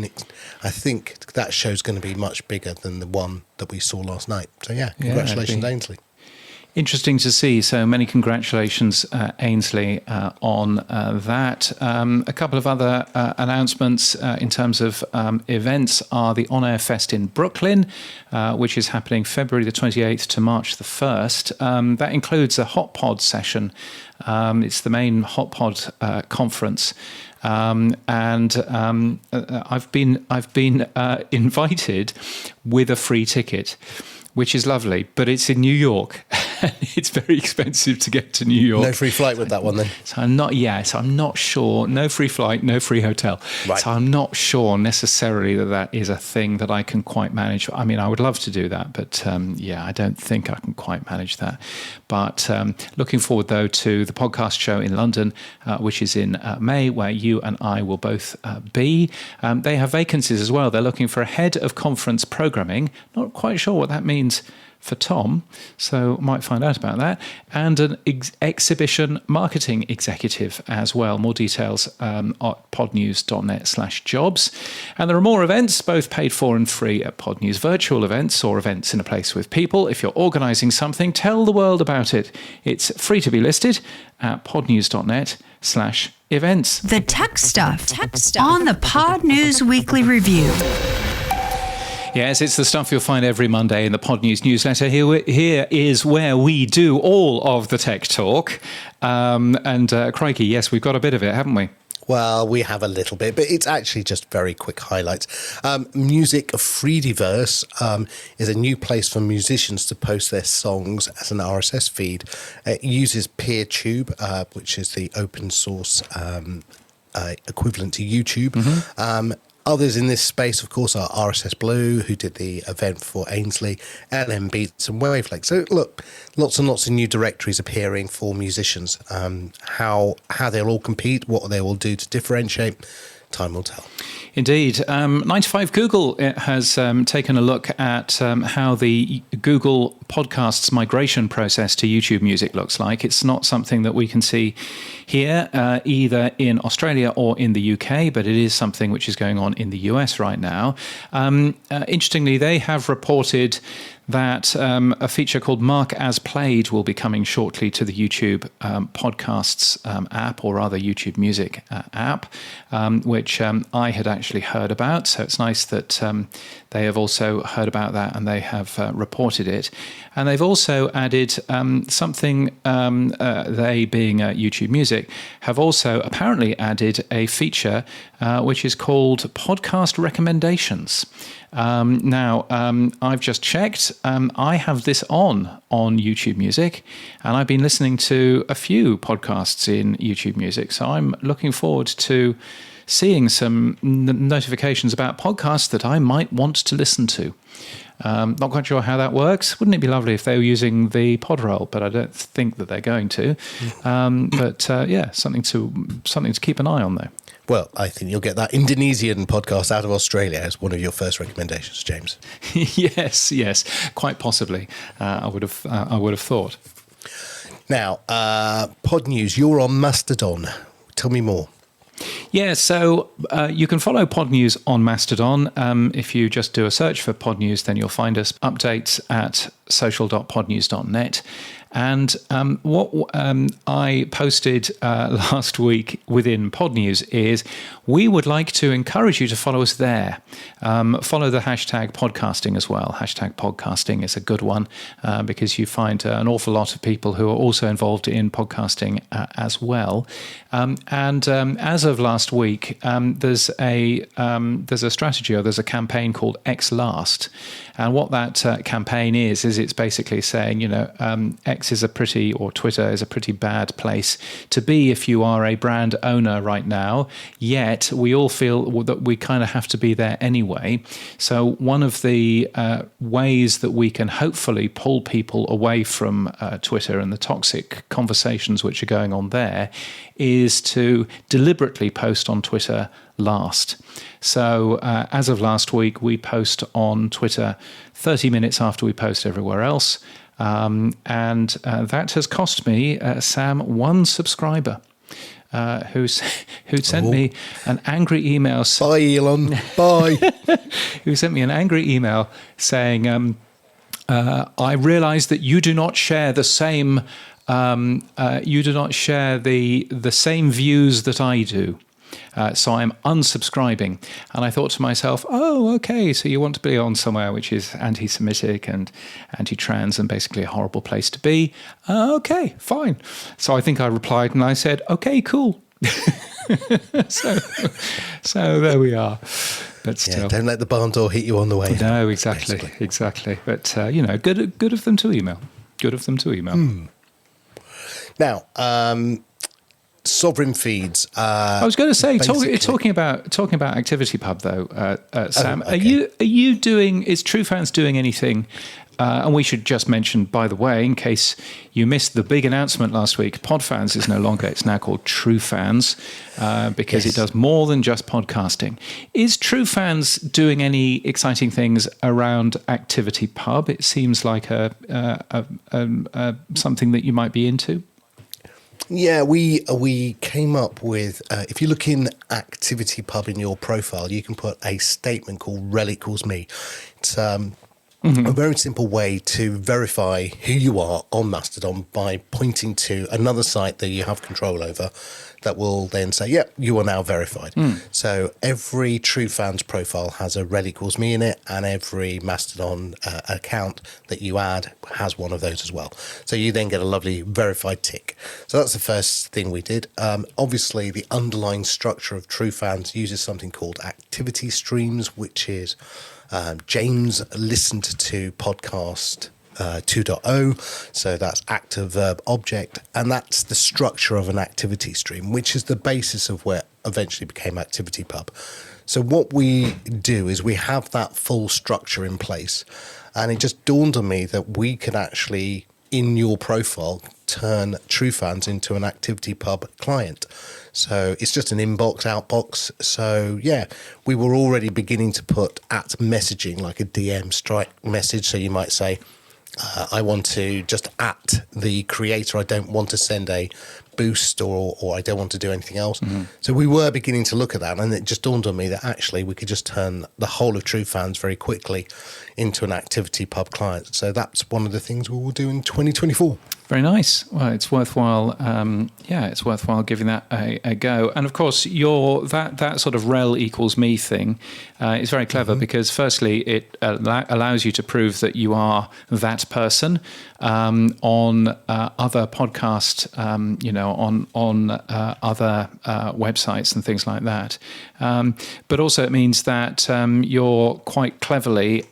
I think that show's going to be much bigger than the one that we saw last night. So congratulations, Ainsley. Interesting to see. So many congratulations, Ainsley, on that. A couple of other announcements in terms of events are the On Air Fest in Brooklyn, which is happening February the 28th to March the 1st. That includes a Hot Pod session. It's the main Hot Pod conference. And I've been invited with a free ticket, which is lovely, but it's in New York. It's very expensive to get to New York. No free flight with that one then? So I'm not sure. No free flight, no free hotel. Right. So I'm not sure necessarily that is a thing that I can quite manage. I mean, I would love to do that, but I don't think I can quite manage that. But looking forward, though, to the podcast show in London, which is in May, where you and I will both be. They have vacancies as well. They're looking for a head of conference programming. Not quite sure what that means for Tom, so might find out about that, and an exhibition marketing executive as well. More details at podnews.net/jobs. And there are more events, both paid for and free, at Podnews virtual events or events in a place with people. If you're organising something, tell the world about it. It's free to be listed at podnews.net/events. The tech stuff on the Podnews Weekly Review. Yes, it's the stuff you'll find every Monday in the Podnews newsletter. Here is where we do all of the tech talk. Crikey, yes, we've got a bit of it, haven't we? Well, we have a little bit, but it's actually just very quick highlights. Music Freediverse is a new place for musicians to post their songs as an RSS feed. It uses PeerTube, which is the open source equivalent to YouTube. Mm-hmm. Others in this space, of course, are RSS Blue, who did the event for Ainsley, LM Beats and Waveflake. So, look, lots and lots of new directories appearing for musicians. How they'll all compete, what they will do to differentiate, time will tell. Indeed. 95 Google has taken a look at how the Google Podcasts migration process to YouTube Music looks like. It's not something that we can see here, either in Australia or in the UK, but it is something which is going on in the US right now. Interestingly, they have reported that a feature called Mark as Played will be coming shortly to the YouTube Podcasts app, or rather YouTube Music app, which I had actually heard about. So it's nice that they have also heard about that and they have reported it. And they've also added something, they being YouTube Music, have also apparently added a feature which is called Podcast Recommendations. Now, I've just checked. I have this on YouTube Music, and I've been listening to a few podcasts in YouTube Music. So I'm looking forward to seeing some notifications about podcasts that I might want to listen to. Not quite sure how that works. Wouldn't it be lovely if they were using the pod roll? But I don't think that they're going to. Yeah, something to keep an eye on though. Well, I think you'll get that Indonesian podcast out of Australia as one of your first recommendations, James. Yes, quite possibly. I would have thought. Now, Podnews, you're on Mastodon. Tell me more. Yeah, so you can follow Podnews on Mastodon. If you just do a search for Podnews, then you'll find us updates at social.podnews.net. And what I posted last week within Podnews is we would like to encourage you to follow us there. Follow the hashtag podcasting as well. Hashtag podcasting is a good one because you find an awful lot of people who are also involved in podcasting as well. And as of last week, there's a strategy, or there's a campaign called X Last. And what that campaign is it's basically saying, X is Twitter is a pretty bad place to be if you are a brand owner right now, yet we all feel that we kind of have to be there anyway. So one of the ways that we can hopefully pull people away from Twitter and the toxic conversations which are going on there is to deliberately post on Twitter last. So as of last week, we post on Twitter 30 minutes after we post everywhere else. And that has cost me, Sam, one subscriber who'd sent me an angry email. Bye, Elon. Bye. Who sent me an angry email saying, I realise that you do not share the same the same views that I do. So I'm unsubscribing. And I thought to myself, oh, okay, so you want to be on somewhere which is anti-Semitic and anti-trans and basically a horrible place to be. Okay, fine. So I think I replied and I said, okay, cool. So there we are. But still, don't let the barn door hit you on the way. No, exactly. But, good of them to email. Good of them to email. Now, sovereign feeds. I was going to say, talking about ActivityPub though, Sam. Okay. Are you doing? Is TrueFans doing anything? And we should just mention, by the way, in case you missed the big announcement last week, PodFans is no longer. It's now called TrueFans because it does more than just podcasting. Is TrueFans doing any exciting things around ActivityPub? It seems like something that you might be into. Yeah, we came up with, if you look in ActivityPub in your profile, you can put a statement called rel equals me. It's a very simple way to verify who you are on Mastodon by pointing to another site that you have control over that will then say, yep, you are now verified. So every TrueFans profile has a rel equals me in it, and every Mastodon account that you add has one of those as well. So you then get a lovely verified tick. So that's the first thing we did. Obviously, the underlying structure of TrueFans uses something called activity streams, which is James listened to podcast 2.0, so that's active verb object, and that's the structure of an activity stream, which is the basis of where eventually became ActivityPub. So what we do is we have that full structure in place, and it just dawned on me that we could actually, in your profile, turn TrueFans into an ActivityPub client. So it's just an inbox, outbox. So yeah, we were already beginning to put at messaging, like a DM strike message. So you might say, I want to just at the creator. I don't want to send a boost or I don't want to do anything else. So we were beginning to look at that, and it just dawned on me that actually we could just turn the whole of True Fans very quickly into an activity pub client. So that's one of the things we will do in 2024. Very nice. Well, it's worthwhile. It's worthwhile giving that a go. And of course, that sort of rel equals me thing is very clever because, firstly, it allows you to prove that you are that person on other podcast, on other websites and things like that. But also, it means that you're quite cleverly,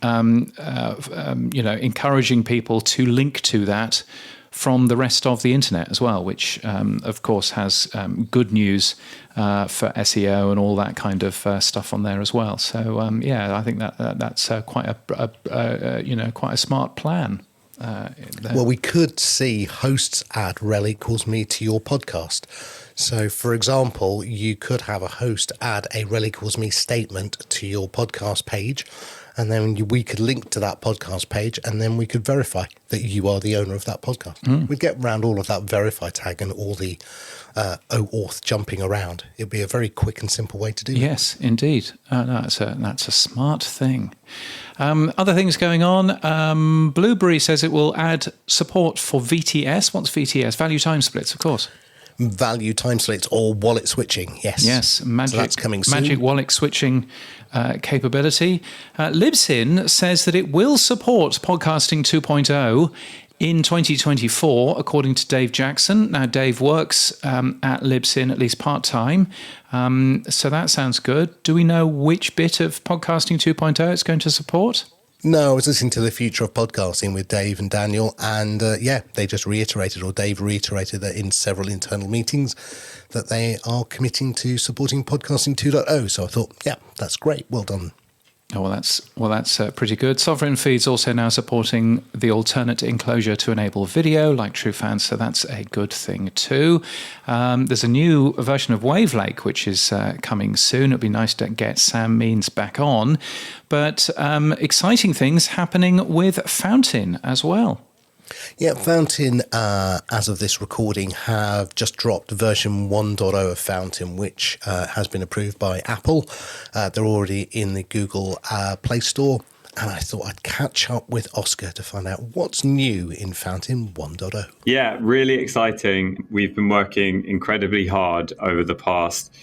encouraging people to link to that from the rest of the internet as well, which of course has good news for SEO and all that kind of stuff on there as well. So I think that's quite a smart plan. Well, we could see hosts add rel equals me to your podcast. So, for example, you could have a host add a rel equals me statement to your podcast page, and then we could link to that podcast page, and then we could verify that you are the owner of that podcast. We'd get around all of that verify tag and all the OAuth jumping around. It'd be a very quick and simple way to do it. Yes, indeed. That's a smart thing. Other things going on. Blueberry says it will add support for VTS. What's VTS? Value time splits, of course. Value time splits or wallet switching, yes. Yes, so that's coming soon. Magic wallet switching capability. Libsyn says that it will support Podcasting 2.0 in 2024, according to Dave Jackson. Now, Dave works at Libsyn, at least part-time, so that sounds good. Do we know which bit of Podcasting 2.0 it's going to support? No, I was listening to The Future of Podcasting with Dave and Daniel, and they just reiterated, or Dave reiterated that in several internal meetings, that they are committing to supporting Podcasting 2.0. So I thought, yeah, that's great. Well done. Oh, well, that's pretty good. Sovereign Feed's also now supporting the alternate enclosure to enable video, like TrueFans, so that's a good thing too. There's a new version of Wavelake, which is coming soon. It'd be nice to get Sam Means back on. But exciting things happening with Fountain as well. Yeah, Fountain, as of this recording, have just dropped version 1.0 of Fountain, which has been approved by Apple. They're already in the Google Play Store, and I thought I'd catch up with Oscar to find out what's new in Fountain 1.0. Yeah, really exciting. We've been working incredibly hard over the past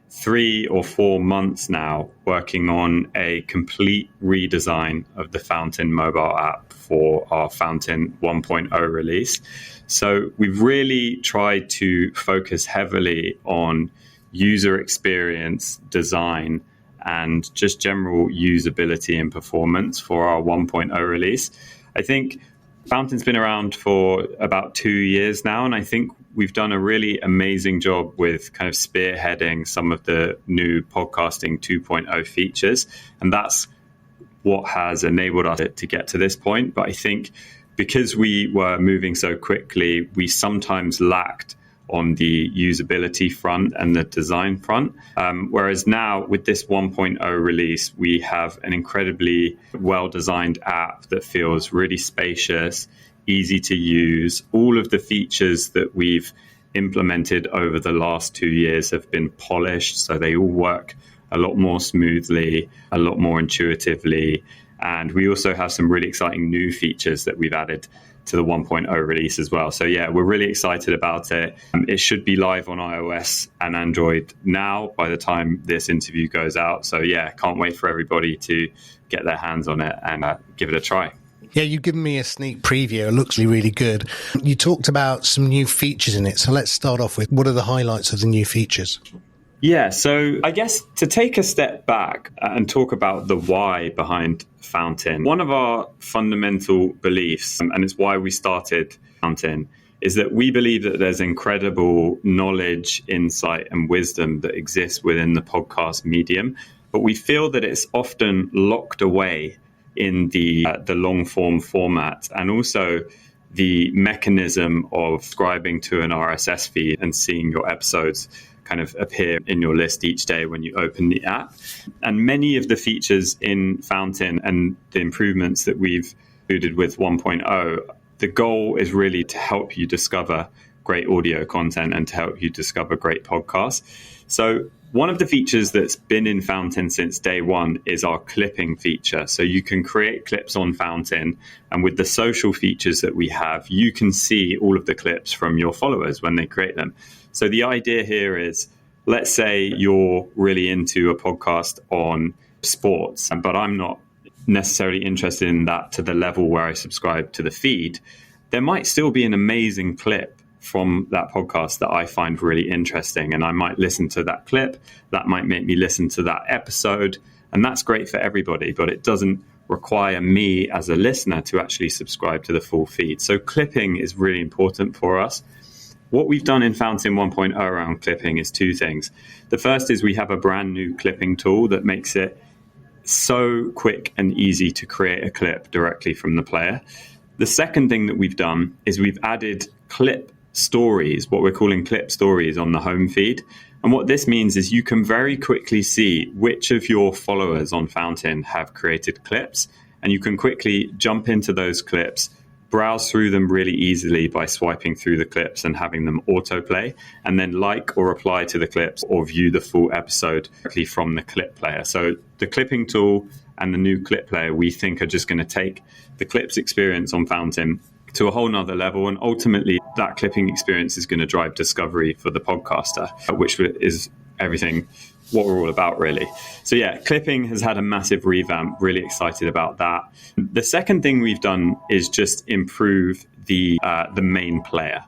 3 or 4 months now, working on a complete redesign of the Fountain mobile app for our Fountain 1.0 release. So we've really tried to focus heavily on user experience, design, and just general usability and performance for our 1.0 release. I think Fountain's been around for about 2 years now, and I think we've done a really amazing job with kind of spearheading some of the new Podcasting 2.0 features, and that's what has enabled us to get to this point. But I think because we were moving so quickly, we sometimes lacked on the usability front and the design front. Whereas now with this 1.0 release, we have an incredibly well-designed app that feels really spacious, easy to use. All of the features that we've implemented over the last 2 years have been polished, so they all work a lot more smoothly, a lot more intuitively. And we also have some really exciting new features that we've added to the 1.0 release as well. So yeah, we're really excited about it. It should be live on iOS and Android now by the time this interview goes out. So yeah, can't wait for everybody to get their hands on it and give it a try. Yeah, you've given me a sneak preview. It looks really good. You talked about some new features in it. So let's start off with, what are the highlights of the new features? Yeah, so I guess to take a step back and talk about the why behind Fountain, one of our fundamental beliefs, and it's why we started Fountain, is that we believe that there's incredible knowledge, insight, and wisdom that exists within the podcast medium, but we feel that it's often locked away in the long form format, and also the mechanism of subscribing to an RSS feed and seeing your episodes kind of appear in your list each day when you open the app. And many of the features in Fountain and the improvements that we've included with 1.0, the goal is really to help you discover great audio content and to help you discover great podcasts. So one of the features that's been in Fountain since day one is our clipping feature. So you can create clips on Fountain, and with the social features that we have, you can see all of the clips from your followers when they create them. So the idea here is, let's say you're really into a podcast on sports, but I'm not necessarily interested in that to the level where I subscribe to the feed. There might still be an amazing clip from that podcast that I find really interesting, and I might listen to that clip. That might make me listen to that episode, and that's great for everybody, but it doesn't require me as a listener to actually subscribe to the full feed. So clipping is really important for us. What we've done in Fountain 1.0 around clipping is two things. The first is we have a brand new clipping tool that makes it so quick and easy to create a clip directly from the player. The second thing that we've done is we've added clip stories, what we're calling clip stories, on the home feed. And what this means is you can very quickly see which of your followers on Fountain have created clips, and you can quickly jump into those clips, browse through them really easily by swiping through the clips and having them autoplay, and then like or reply to the clips or view the full episode directly from the clip player. So the clipping tool and the new clip player, we think, are just going to take the clips experience on Fountain to a whole nother level. And ultimately, that clipping experience is going to drive discovery for the podcaster, which is everything what we're all about, really. So yeah, clipping has had a massive revamp. Really excited about that. The second thing we've done is just improve the main player.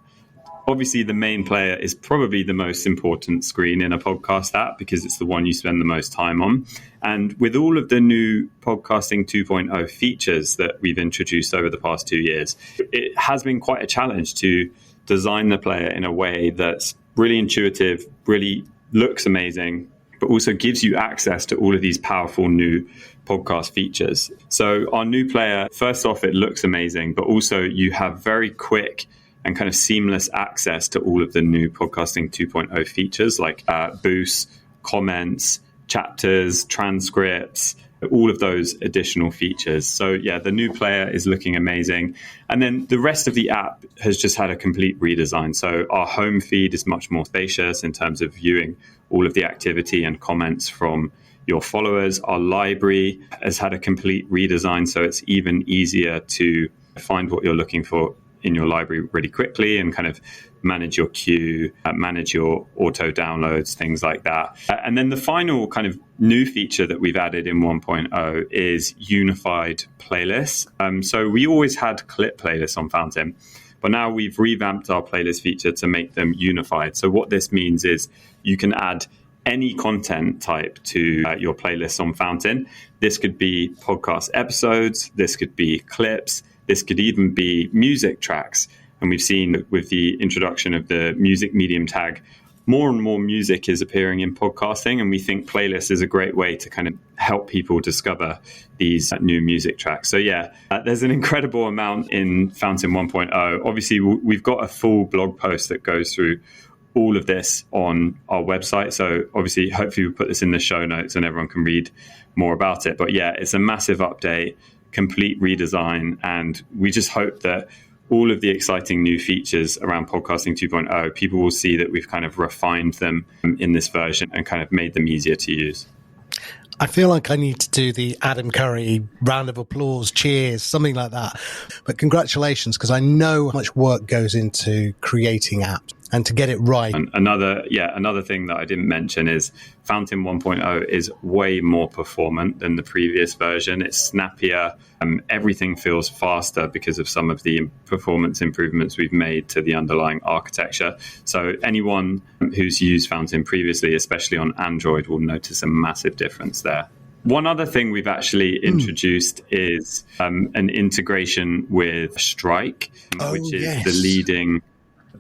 Obviously, the main player is probably the most important screen in a podcast app because it's the one you spend the most time on. And with all of the new Podcasting 2.0 features that we've introduced over the past 2 years, it has been quite a challenge to design the player in a way that's really intuitive, really looks amazing, but also gives you access to all of these powerful new podcast features. So our new player, first off, it looks amazing, but also you have very quick and kind of seamless access to all of the new Podcasting 2.0 features like boosts, comments, chapters, transcripts, all of those additional features. So yeah, the new player is looking amazing. And then the rest of the app has just had a complete redesign. So our home feed is much more spacious in terms of viewing all of the activity and comments from your followers. Our library has had a complete redesign, so it's even easier to find what you're looking for in your library really quickly and kind of manage your queue, manage your auto downloads, things like that. And then the final kind of new feature that we've added in 1.0 is unified playlists. So we always had clip playlists on Fountain, but now we've revamped our playlist feature to make them unified. So what this means is you can add any content type to your playlists on Fountain. This could be podcast episodes, this could be clips, this could even be music tracks. And we've seen with the introduction of the music medium tag, more and more music is appearing in podcasting. And we think playlists is a great way to kind of help people discover these new music tracks. So yeah, there's an incredible amount in Fountain 1.0. Obviously, we've got a full blog post that goes through all of this on our website. So obviously, hopefully we'll put this in the show notes and everyone can read more about it. But yeah, it's a massive update, complete redesign. And we just hope that all of the exciting new features around Podcasting 2.0, people will see that we've kind of refined them in this version and kind of made them easier to use. I feel like I need to do the Adam Curry round of applause, cheers, something like that. But congratulations, because I know how much work goes into creating apps and to get it right. And another thing that I didn't mention is Fountain 1.0 is way more performant than the previous version. It's snappier. Everything feels faster because of some of the performance improvements we've made to the underlying architecture. So anyone who's used Fountain previously, especially on Android, will notice a massive difference there. One other thing we've actually introduced is an integration with Strike, which is the leading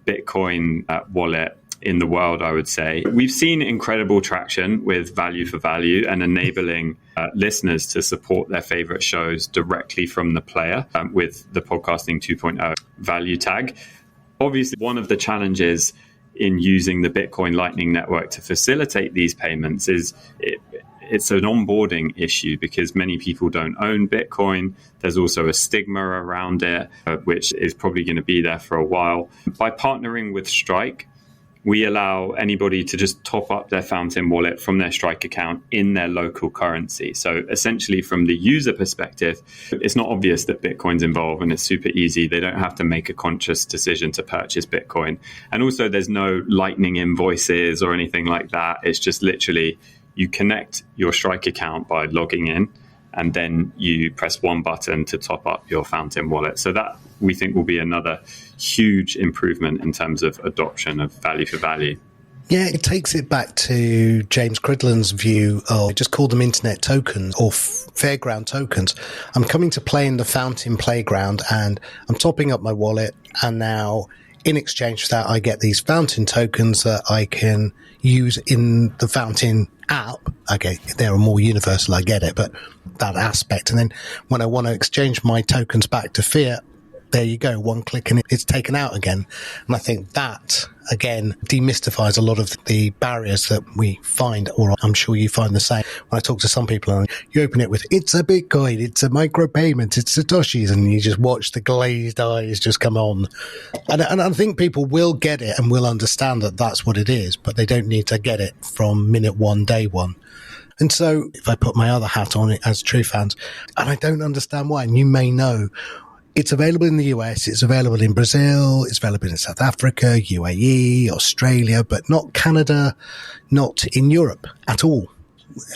Bitcoin wallet in the world, I would say. We've seen incredible traction with value for value and enabling listeners to support their favorite shows directly from the player with the Podcasting 2.0 value tag. Obviously, one of the challenges in using the Bitcoin Lightning Network to facilitate these payments is it's an onboarding issue because many people don't own Bitcoin. There's also a stigma around it, which is probably going to be there for a while. By partnering with Strike, we allow anybody to just top up their Fountain wallet from their Strike account in their local currency. So essentially, from the user perspective, it's not obvious that Bitcoin's involved and it's super easy. They don't have to make a conscious decision to purchase Bitcoin. And also, there's no Lightning invoices or anything like that. It's just literally you connect your Strike account by logging in, and then you press one button to top up your Fountain wallet. So that, we think, will be another huge improvement in terms of adoption of value for value. Yeah, it takes it back to James Cridland's view of, just call them internet tokens or fairground tokens. I'm coming to play in the Fountain playground and I'm topping up my wallet, and now in exchange for that, I get these Fountain tokens that I can use in the Fountain app. Okay, they're more universal, I get it, but that aspect. And then when I want to exchange my tokens back to fiat, there you go, one click and it's taken out again. And I think that, again, demystifies a lot of the barriers that we find, or I'm sure you find the same. When I talk to some people and you open it with, it's a Bitcoin, it's a micropayment, it's satoshis, and you just watch the glazed eyes just come on. And I think people will get it and will understand that that's what it is, but they don't need to get it from minute one, day one. And so if I put my other hat on it as true fans, and I don't understand why, and you may know, it's available in the US, it's available in Brazil, it's available in South Africa, UAE, Australia, but not Canada, not in Europe at all.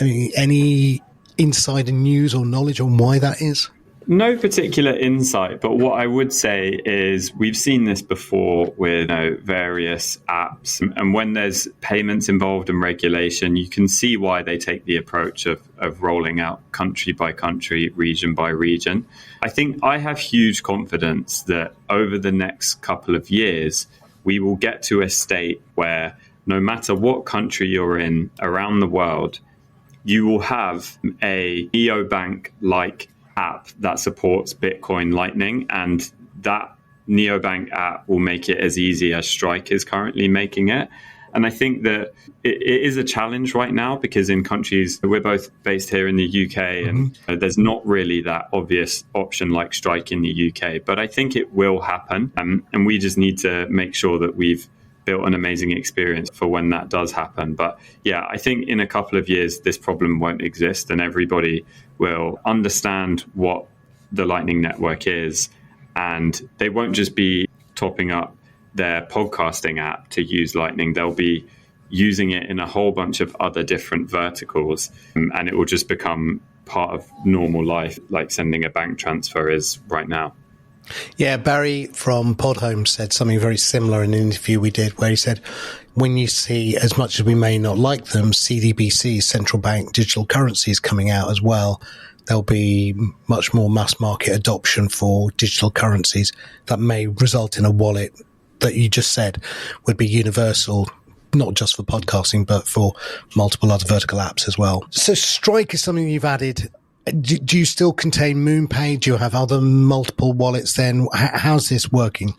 I mean, any insider news or knowledge on why that is? No particular insight, but what I would say is we've seen this before with various apps. And when there's payments involved and regulation, you can see why they take the approach of rolling out country by country, region by region. I think I have huge confidence that over the next couple of years, we will get to a state where no matter what country you're in around the world, you will have a neobank-like app that supports Bitcoin Lightning, and that neobank app will make it as easy as Strike is currently making it. And I think that it is a challenge right now because in countries, we're both based here in the UK, and there's not really that obvious option like Strike in the UK, but I think it will happen. And we just need to make sure that we've built an amazing experience for when that does happen. But yeah, I think in a couple of years, this problem won't exist and everybody will understand what the Lightning Network is. And they won't just be topping up their podcasting app to use Lightning. They'll be using it in a whole bunch of other different verticals. And it will just become part of normal life, like sending a bank transfer is right now. Yeah, Barry from Podhome said something very similar in an interview we did where he said, when you see, as much as we may not like them, CDBCs, central bank digital currencies coming out as well, there'll be much more mass market adoption for digital currencies that may result in a wallet that you just said would be universal, not just for podcasting, but for multiple other vertical apps as well. So Strike is something you've added. Do you still contain MoonPay? Do you have other multiple wallets then? How's this working?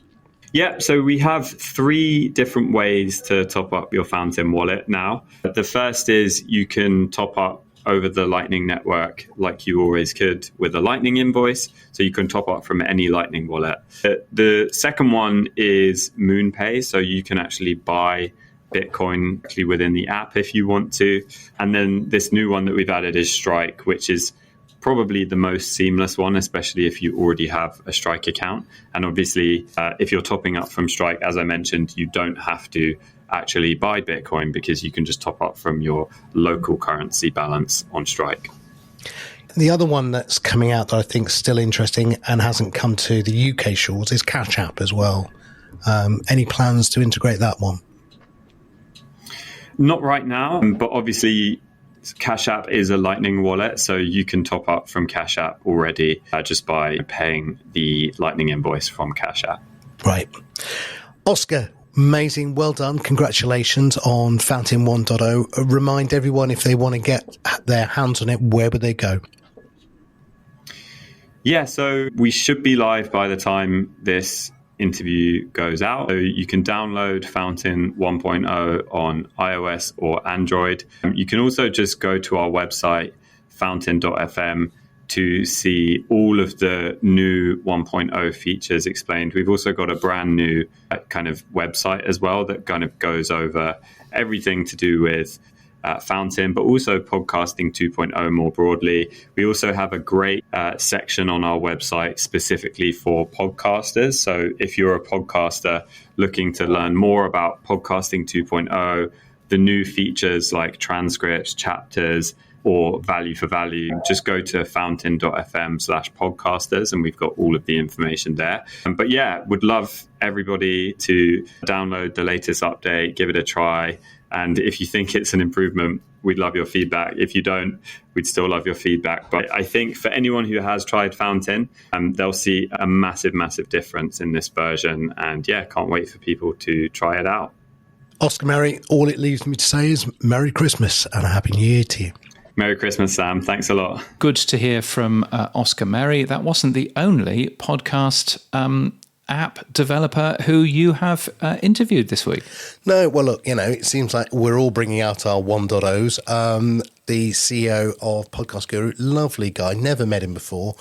Yeah, so we have 3 different ways to top up your Fountain wallet now. The first is you can top up over the Lightning Network like you always could with a Lightning invoice. So you can top up from any Lightning wallet. The second one is MoonPay. So you can actually buy Bitcoin actually within the app if you want to. And then this new one that we've added is Strike, which is probably the most seamless one, especially if you already have a Strike account. And obviously, if you're topping up from Strike, as I mentioned, you don't have to actually buy Bitcoin because you can just top up from your local currency balance on Strike. The other one that's coming out that I think is still interesting and hasn't come to the UK shores is Cash App as well. Any plans to integrate that one? Not right now, but obviously Cash App is a Lightning wallet, so you can top up from Cash App already just by paying the Lightning invoice from Cash App. Right. Oscar, amazing. Well done. Congratulations on Fountain 1.0. Remind everyone, if they want to get their hands on it, where would they go? Yeah, so we should be live by the time this interview goes out. So you can download Fountain 1.0 on iOS or Android. You can also just go to our website, fountain.fm, to see all of the new 1.0 features explained. We've also got a brand new kind of website as well that kind of goes over everything to do with Fountain, but also podcasting 2.0 more broadly. We also have a great section on our website specifically for podcasters. So if you're a podcaster looking to learn more about podcasting 2.0, the new features like transcripts, chapters, or value for value, just go to fountain.fm/podcasters and we've got all of the information there. But yeah, would love everybody to download the latest update, give it a try. And if you think it's an improvement, we'd love your feedback. If you don't, we'd still love your feedback. But I think for anyone who has tried Fountain, they'll see a massive, massive difference in this version. And yeah, can't wait for people to try it out. Oscar Mary, all it leaves me to say is Merry Christmas and a Happy New Year to you. Merry Christmas, Sam. Thanks a lot. Good to hear from Oscar Mary. That wasn't the only podcast app developer who you have interviewed this week. No, well, look, it seems like we're all bringing out our 1.0s. The CEO of Podcast Guru, lovely guy, never met him before,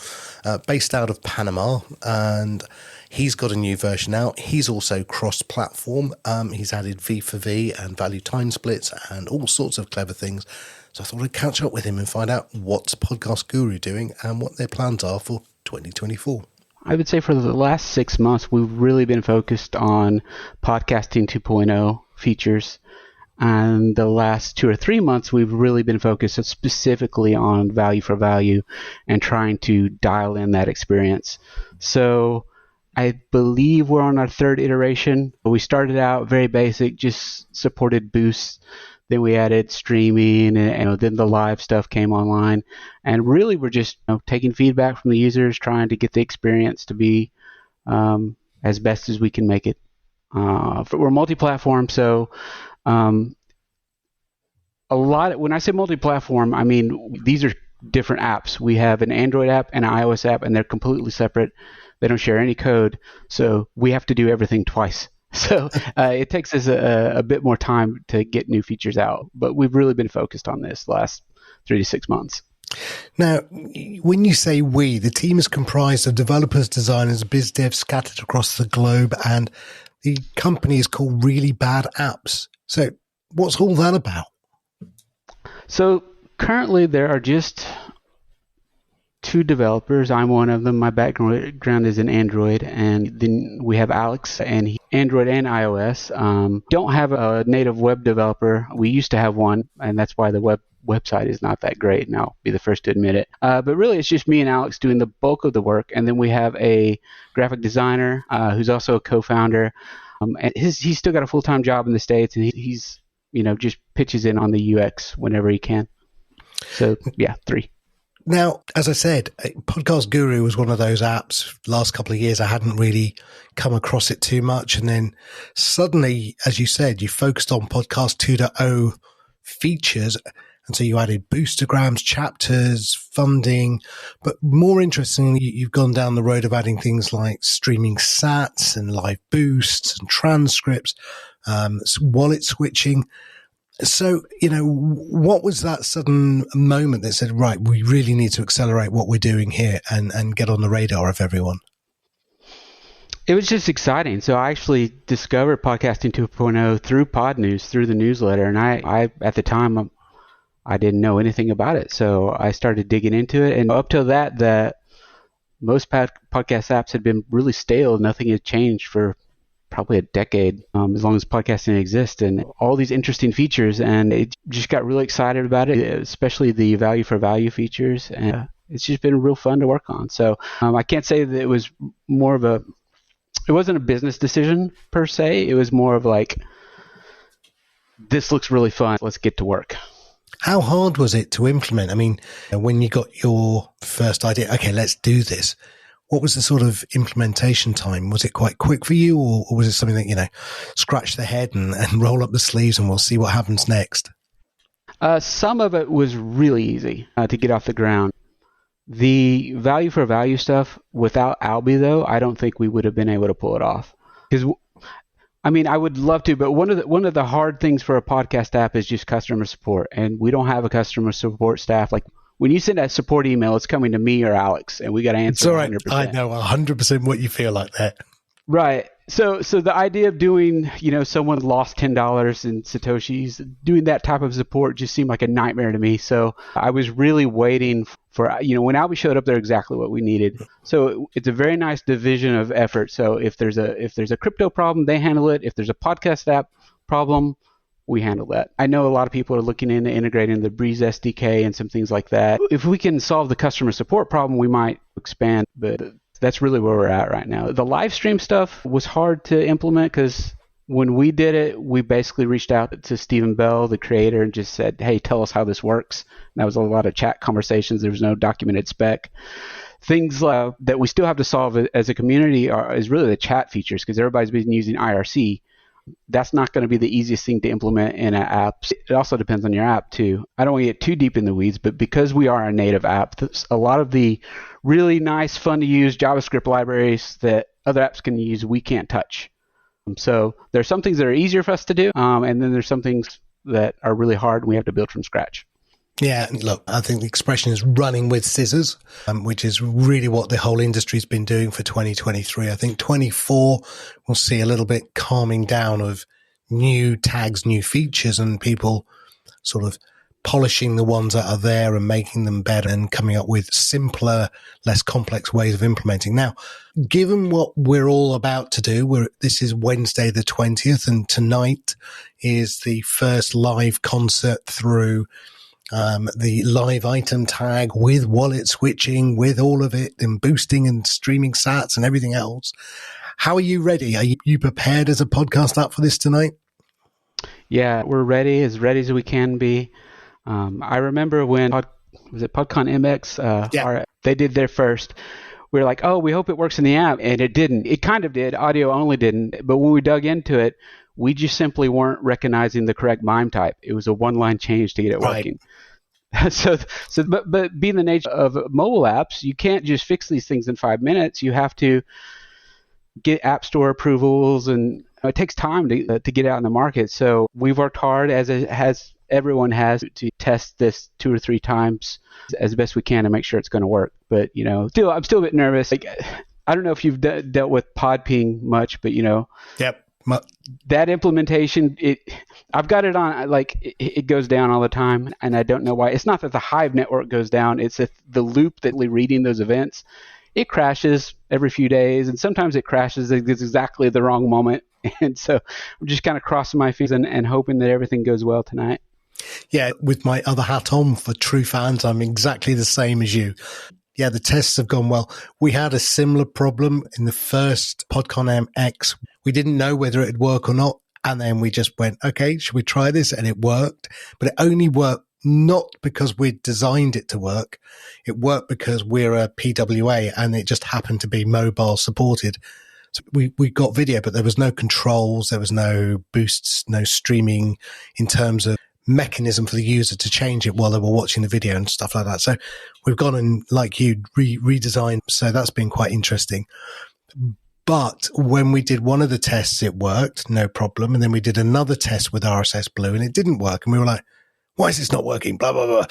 based out of Panama, and he's got a new version out. He's also cross-platform. He's added V for V and value time splits and all sorts of clever things. So I thought I'd catch up with him and find out what's Podcast Guru doing and what their plans are for 2024. I would say for the last 6 months, we've really been focused on podcasting 2.0 features. And the last 2 or 3 months, we've really been focused specifically on value for value and trying to dial in that experience. So I believe we're on our third iteration. We started out very basic, just supported boosts. Then we added streaming, and then the live stuff came online. And really, we're just taking feedback from the users, trying to get the experience to be as best as we can make it. We're multi-platform, so when I say multi-platform, I mean these are different apps. We have an Android app and an iOS app, and they're completely separate. They don't share any code, so we have to do everything twice. So it takes us a bit more time to get new features out, but we've really been focused on this last 3 to 6 months. Now, when you say we, the team is comprised of developers, designers, biz devs scattered across the globe, and the company is called Really Bad Apps. So what's all that about? So currently there are just 2 developers. I'm one of them. My background is in Android, and then we have Alex, and Android and iOS. Don't have a native web developer. We used to have one, and that's why the website is not that great, and I'll be the first to admit it. But really, it's just me and Alex doing the bulk of the work, and then we have a graphic designer who's also a co-founder. And he's still got a full-time job in the States, and he's just pitches in on the UX whenever he can. So yeah, 3. Now, as I said, Podcast Guru was one of those apps. Last couple of years, I hadn't really come across it too much. And then suddenly, as you said, you focused on Podcast 2.0 features. And so you added boostograms, chapters, funding. But more interestingly, you've gone down the road of adding things like streaming sats and live boosts and transcripts, wallet switching. So, what was that sudden moment that said, right, we really need to accelerate what we're doing here and get on the radar of everyone? It was just exciting. So I actually discovered Podcasting 2.0 through Podnews, through the newsletter. And I at the time, I didn't know anything about it. So I started digging into it. And up till that most podcast apps had been really stale. Nothing had changed for probably a decade, as long as podcasting exists, and all these interesting features. And it just got really excited about it, especially the value for value features. And it's just been real fun to work on. So I can't say that it was it wasn't a business decision per se. It was more of like, this looks really fun. Let's get to work. How hard was it to implement? I mean, when you got your first idea, okay, let's do this. What was the sort of implementation time? Was it quite quick for you, or was it something that, scratch the head and roll up the sleeves and we'll see what happens next? Some of it was really easy to get off the ground. The value for value stuff without Albi, though, I don't think we would have been able to pull it off. Because I mean, I would love to, but one of the hard things for a podcast app is just customer support, and we don't have a customer support staff. Like when you send a support email, it's coming to me or Alex, and we got to answer. It's all right. 100%. I know 100% what you feel like that. Right. So the idea of doing, someone lost $10 in Satoshis, doing that type of support just seemed like a nightmare to me. So I was really waiting for, when Albie showed up, they're exactly what we needed. So it's a very nice division of effort. So if there's a crypto problem, they handle it. If there's a podcast app problem, we handle that. I know a lot of people are looking into integrating the Breeze SDK and some things like that. If we can solve the customer support problem, we might expand, but that's really where we're at right now. The live stream stuff was hard to implement because when we did it, we basically reached out to Stephen Bell, the creator, and just said, hey, tell us how this works. And that was a lot of chat conversations. There was no documented spec. Things that we still have to solve as a community is really the chat features because everybody's been using IRC. That's not going to be the easiest thing to implement in an app. It also depends on your app too. I don't want to get too deep in the weeds, but because we are a native app, a lot of the really nice, fun to use JavaScript libraries that other apps can use, we can't touch. So there's some things that are easier for us to do, and then there's some things that are really hard and we have to build from scratch. Yeah, look, I think the expression is running with scissors, which is really what the whole industry's been doing for 2023. I think 24 will see a little bit calming down of new tags, new features, and people sort of polishing the ones that are there and making them better and coming up with simpler, less complex ways of implementing. Now, given what we're all about to do, this is Wednesday the 20th, and tonight is the first live concert through the live item tag with wallet switching, with all of it and boosting and streaming sats and everything else. How are you ready? Are you prepared as a podcast app for this tonight? Yeah, we're ready as we can be. I remember when PodCon MX, they did their first. We were like, oh, we hope it works in the app. And it didn't. It kind of did. Audio only didn't. But when we dug into it, we just simply weren't recognizing the correct MIME type. It was a one-line change to get it working. But being the nature of mobile apps, you can't just fix these things in 5 minutes. You have to get App Store approvals, and it takes time to get out in the market. So we've worked hard, as everyone has, to test this 2 or 3 times as best we can to make sure it's going to work. But I'm still a bit nervous. Like, I don't know if you've dealt with PodPing much, but Yep. That implementation, I've got it on, like, it goes down all the time, and I don't know why. It's not that the Hive network goes down, it's the loop that reading those events, it crashes every few days, and sometimes it crashes at exactly the wrong moment. And so I'm just kind of crossing my fingers and hoping that everything goes well tonight. Yeah, with my other hat on for true fans, I'm exactly the same as you. Yeah, the tests have gone well. We had a similar problem in the first PodCon MX. We didn't know whether it'd work or not. And then we just went, okay, should we try this? And it worked. But it only worked not because we designed it to work. It worked because we're a PWA and it just happened to be mobile supported. So we got video, but there was no controls. There was no boosts, no streaming in terms of mechanism for the user to change it while they were watching the video and stuff like that. So we've gone and, like you, redesigned. So that's been quite interesting. But when we did one of the tests, it worked, no problem. And then we did another test with RSS Blue and it didn't work. And we were like, why is this not working? Blah, blah, blah.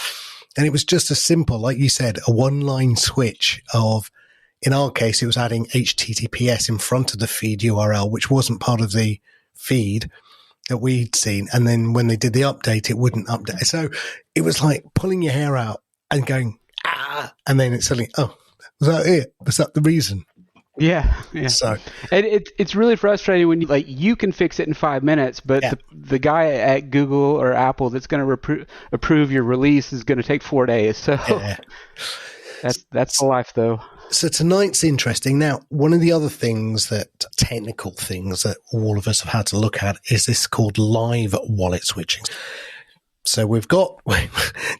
And it was just a simple, like you said, a one-line switch of, in our case, it was adding HTTPS in front of the feed URL, which wasn't part of the feed that we'd seen. And then when they did the update, it wouldn't update. So it was like pulling your hair out and going, and then it's suddenly, oh, was that it? Was that the reason? Yeah. So, and it's really frustrating when you can fix it in 5 minutes, but the guy at Google or Apple that's going to approve your release is going to take 4 days. So that's the life, though. So tonight's interesting. Now, one of the other technical things that all of us have had to look at is this called live wallet switching. So we've got,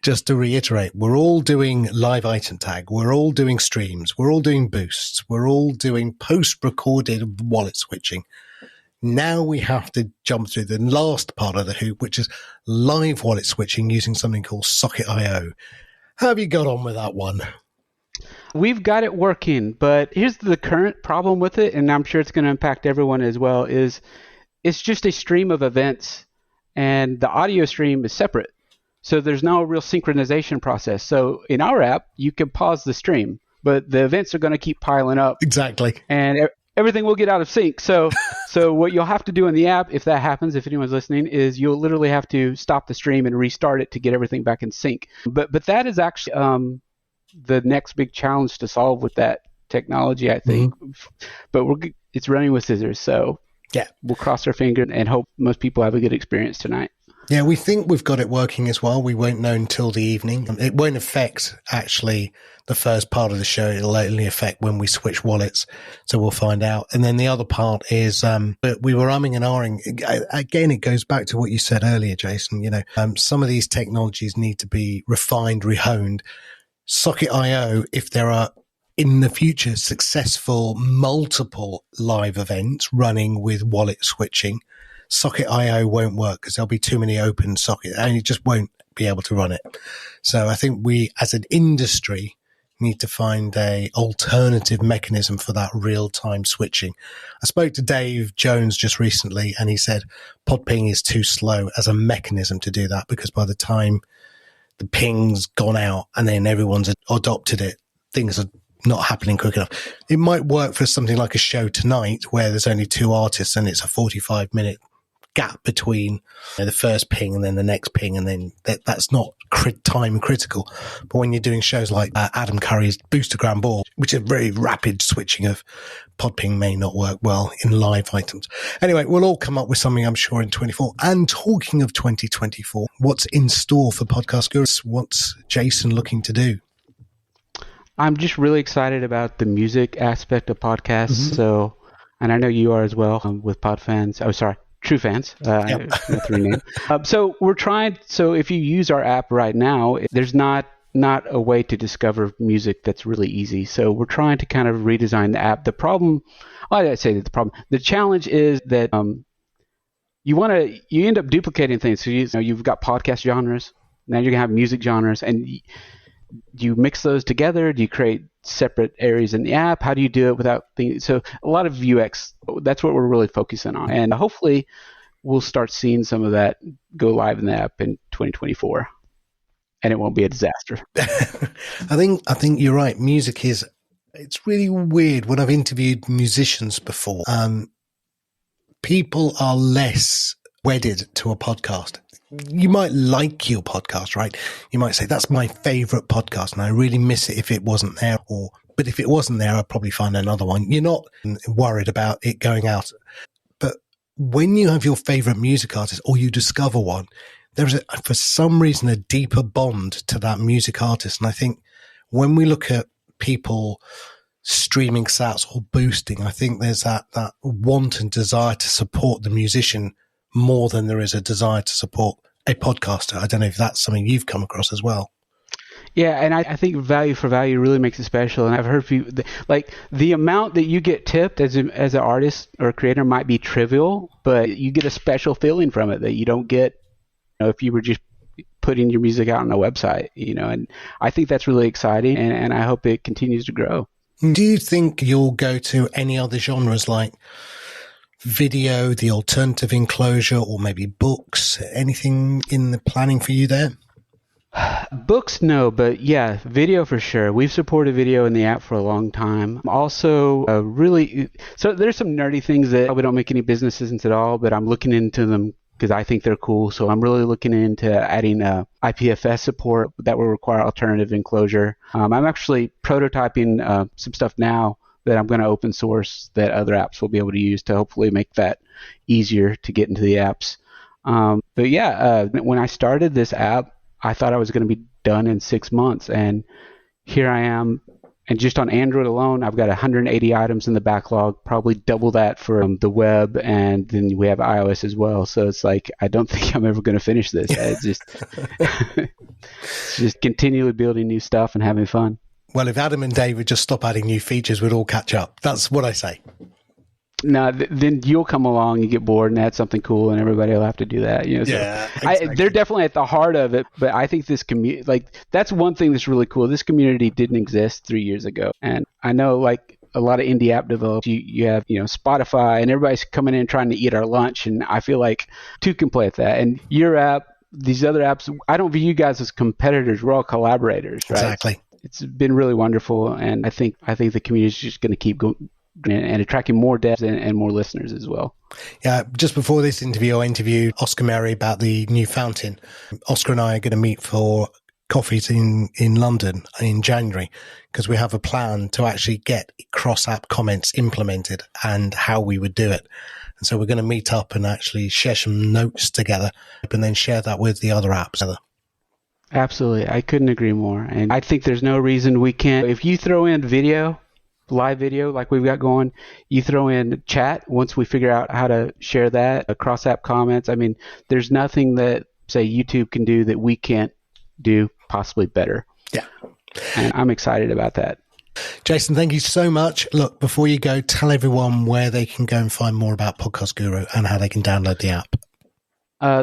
just to reiterate, we're all doing live item tag. We're all doing streams. We're all doing boosts. We're all doing post-recorded wallet switching. Now we have to jump through the last part of the hoop, which is live wallet switching using something called Socket.io. How have you got on with that one? We've got it working, but here's the current problem with it, and I'm sure it's going to impact everyone as well, is it's just a stream of events, and the audio stream is separate. So there's no real synchronization process. So in our app, you can pause the stream, but the events are going to keep piling up. Exactly. And everything will get out of sync. So what you'll have to do in the app, if that happens, if anyone's listening, is you'll literally have to stop the stream and restart it to get everything back in sync. But that is actually the next big challenge to solve with that technology, I think. Mm-hmm. But it's running with scissors. So yeah, we'll cross our fingers and hope most people have a good experience tonight. Yeah, we think we've got it working as well. We won't know until the evening. It won't affect, actually, the first part of the show. It'll only affect when we switch wallets. So we'll find out. And then the other part is we were umming and ahhing. Again, it goes back to what you said earlier, Jason. Some of these technologies need to be refined, rehoned. Socket.io, if there are, in the future, successful multiple live events running with wallet switching, Socket.io won't work because there'll be too many open sockets and it just won't be able to run it. So I think we, as an industry, need to find a alternative mechanism for that real-time switching. I spoke to Dave Jones just recently and he said PodPing is too slow as a mechanism to do that because by the time the ping's gone out and then everyone's adopted it, things are not happening quick enough. It might work for something like a show tonight where there's only two artists and it's a 45-minute gap between the first ping and then the next ping, and then that's not time critical. But when you're doing shows like Adam Curry's Boostergram Ball, which is very rapid switching of PodPing, may not work well in live items. Anyway, we'll all come up with something, I'm sure, in 24. And talking of 2024, what's in store for Podcast Gurus? What's Jason looking to do? I'm just really excited about the music aspect of podcasts. Mm-hmm. So, and I know you are as well with PodFans. Oh, sorry. True Fans. Yep. So we're trying. So if you use our app right now, there's not a way to discover music that's really easy. So we're trying to kind of redesign the app. The problem, the challenge is that you end up duplicating things. So you've got podcast genres. Now you're gonna have music genres, and you mix those together. Do you create separate areas in the app? How do you do it without things? So a lot of UX, that's what we're really focusing on. And hopefully we'll start seeing some of that go live in the app in 2024 and it won't be a disaster. I think you're right. Music it's really weird. When I've interviewed musicians before, people are less wedded to a podcast. You might like your podcast, right? You might say, that's my favorite podcast and I really miss it if it wasn't there. But if it wasn't there, I'd probably find another one. You're not worried about it going out. But when you have your favorite music artist or you discover one, there's for some reason a deeper bond to that music artist. And I think when we look at people streaming sats or boosting, I think there's that want and desire to support the musician more than there is a desire to support a podcaster. I don't know if that's something you've come across as well. Yeah, and I think value for value really makes it special. And I've heard people, like the amount that you get tipped as an artist or a creator might be trivial, but you get a special feeling from it that you don't get if you were just putting your music out on a website, and I think that's really exciting, and I hope it continues to grow. Do you think you'll go to any other genres like video, the alternative enclosure, or maybe books? Anything in the planning for you there? Books, no, but yeah, video for sure. We've supported video in the app for a long time. Also, so there's some nerdy things that we don't make any business decisions at all, but I'm looking into them because I think they're cool. So I'm really looking into adding IPFS support that will require alternative enclosure. I'm actually prototyping some stuff now that I'm going to open source that other apps will be able to use to hopefully make that easier to get into the apps. But yeah, when I started this app, I thought I was going to be done in 6 months, and here I am. And just on Android alone, I've got 180 items in the backlog, probably double that for the web, and then we have iOS as well. So it's like, I don't think I'm ever going to finish this. It's just continually building new stuff and having fun. Well, if Adam and Dave would just stop adding new features, we'd all catch up. That's what I say. No, then you'll come along and get bored and add something cool, and everybody will have to do that. You know, Yeah, exactly. They're definitely at the heart of it. But I think this community, like, that's one thing that's really cool. This community didn't exist 3 years ago, and I know, like, a lot of indie app developers, you have, you know, Spotify, and everybody's coming in trying to eat our lunch, and I feel like two can play at that. And your app, these other apps, I don't view you guys as competitors. We're all collaborators, right? Exactly. It's been really wonderful, and I think the community is just going to keep going and attracting more devs and more listeners as well. Yeah, just before this interview, I interviewed Oscar Mary about the new fountain. Oscar and I are going to meet for coffees in London in January, because we have a plan to actually get cross-app comments implemented and how we would do it. And so we're going to meet up and actually share some notes together and then share that with the other apps. Absolutely. I couldn't agree more. And I think there's no reason we can't. If you throw in video, live video like we've got going, you throw in chat, once we figure out how to share that, cross-app comments, I mean, there's nothing that, say, YouTube can do that we can't do possibly better. Yeah. And I'm excited about that. Jason, thank you so much. Look, before you go, tell everyone where they can go and find more about Podcast Guru and how they can download the app.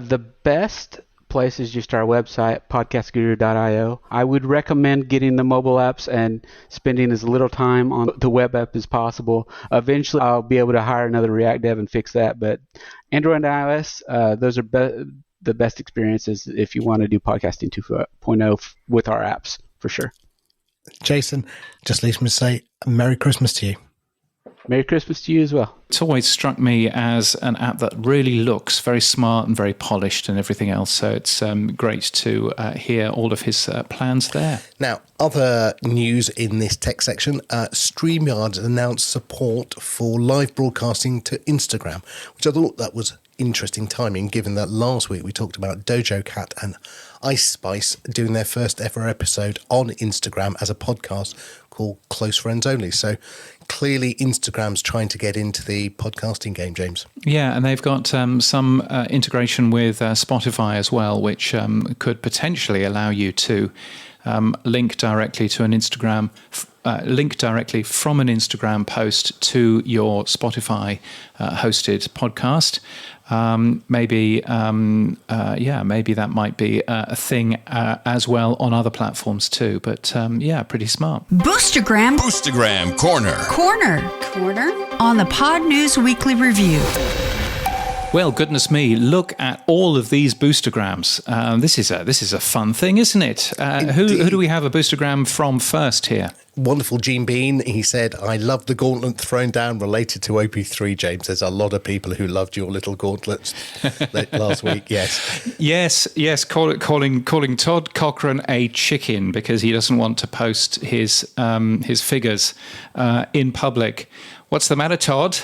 The best place is just our website, podcastguru.io. I would recommend getting the mobile apps and spending as little time on the web app as possible. Eventually, I'll be able to hire another React dev and fix that. But Android and iOS, those are the best experiences if you want to do podcasting 2.0 with our apps, for sure. Jason, just leaves me to say Merry Christmas to you. Merry Christmas to you as well. It's always struck me as an app that really looks very smart and very polished and everything else. So it's great to hear all of his plans there. Now, other news in this tech section, StreamYard announced support for live broadcasting to Instagram, which I thought that was interesting timing, given that last week we talked about Dojo Cat and Ice Spice doing their first ever episode on Instagram as a podcast called Close Friends Only. So clearly Instagram's trying to get into the podcasting game, James. Yeah, and they've got some integration with Spotify as well, which could potentially allow you to link directly to an Instagram, link directly from an Instagram post to your Spotify hosted podcast. Maybe that might be a thing as well on other platforms too. But pretty smart. Boostergram Corner on the Podnews Weekly Review. Well, goodness me, look at all of these boostergrams. This is a fun thing, isn't it? Who do we have a boostergram from first here? Wonderful Gene Bean. He said, I love the gauntlet thrown down related to OP3, James. There's a lot of people who loved your little gauntlets last week. Yes. Calling Todd Cochran a chicken because he doesn't want to post his figures in public. What's the matter, Todd?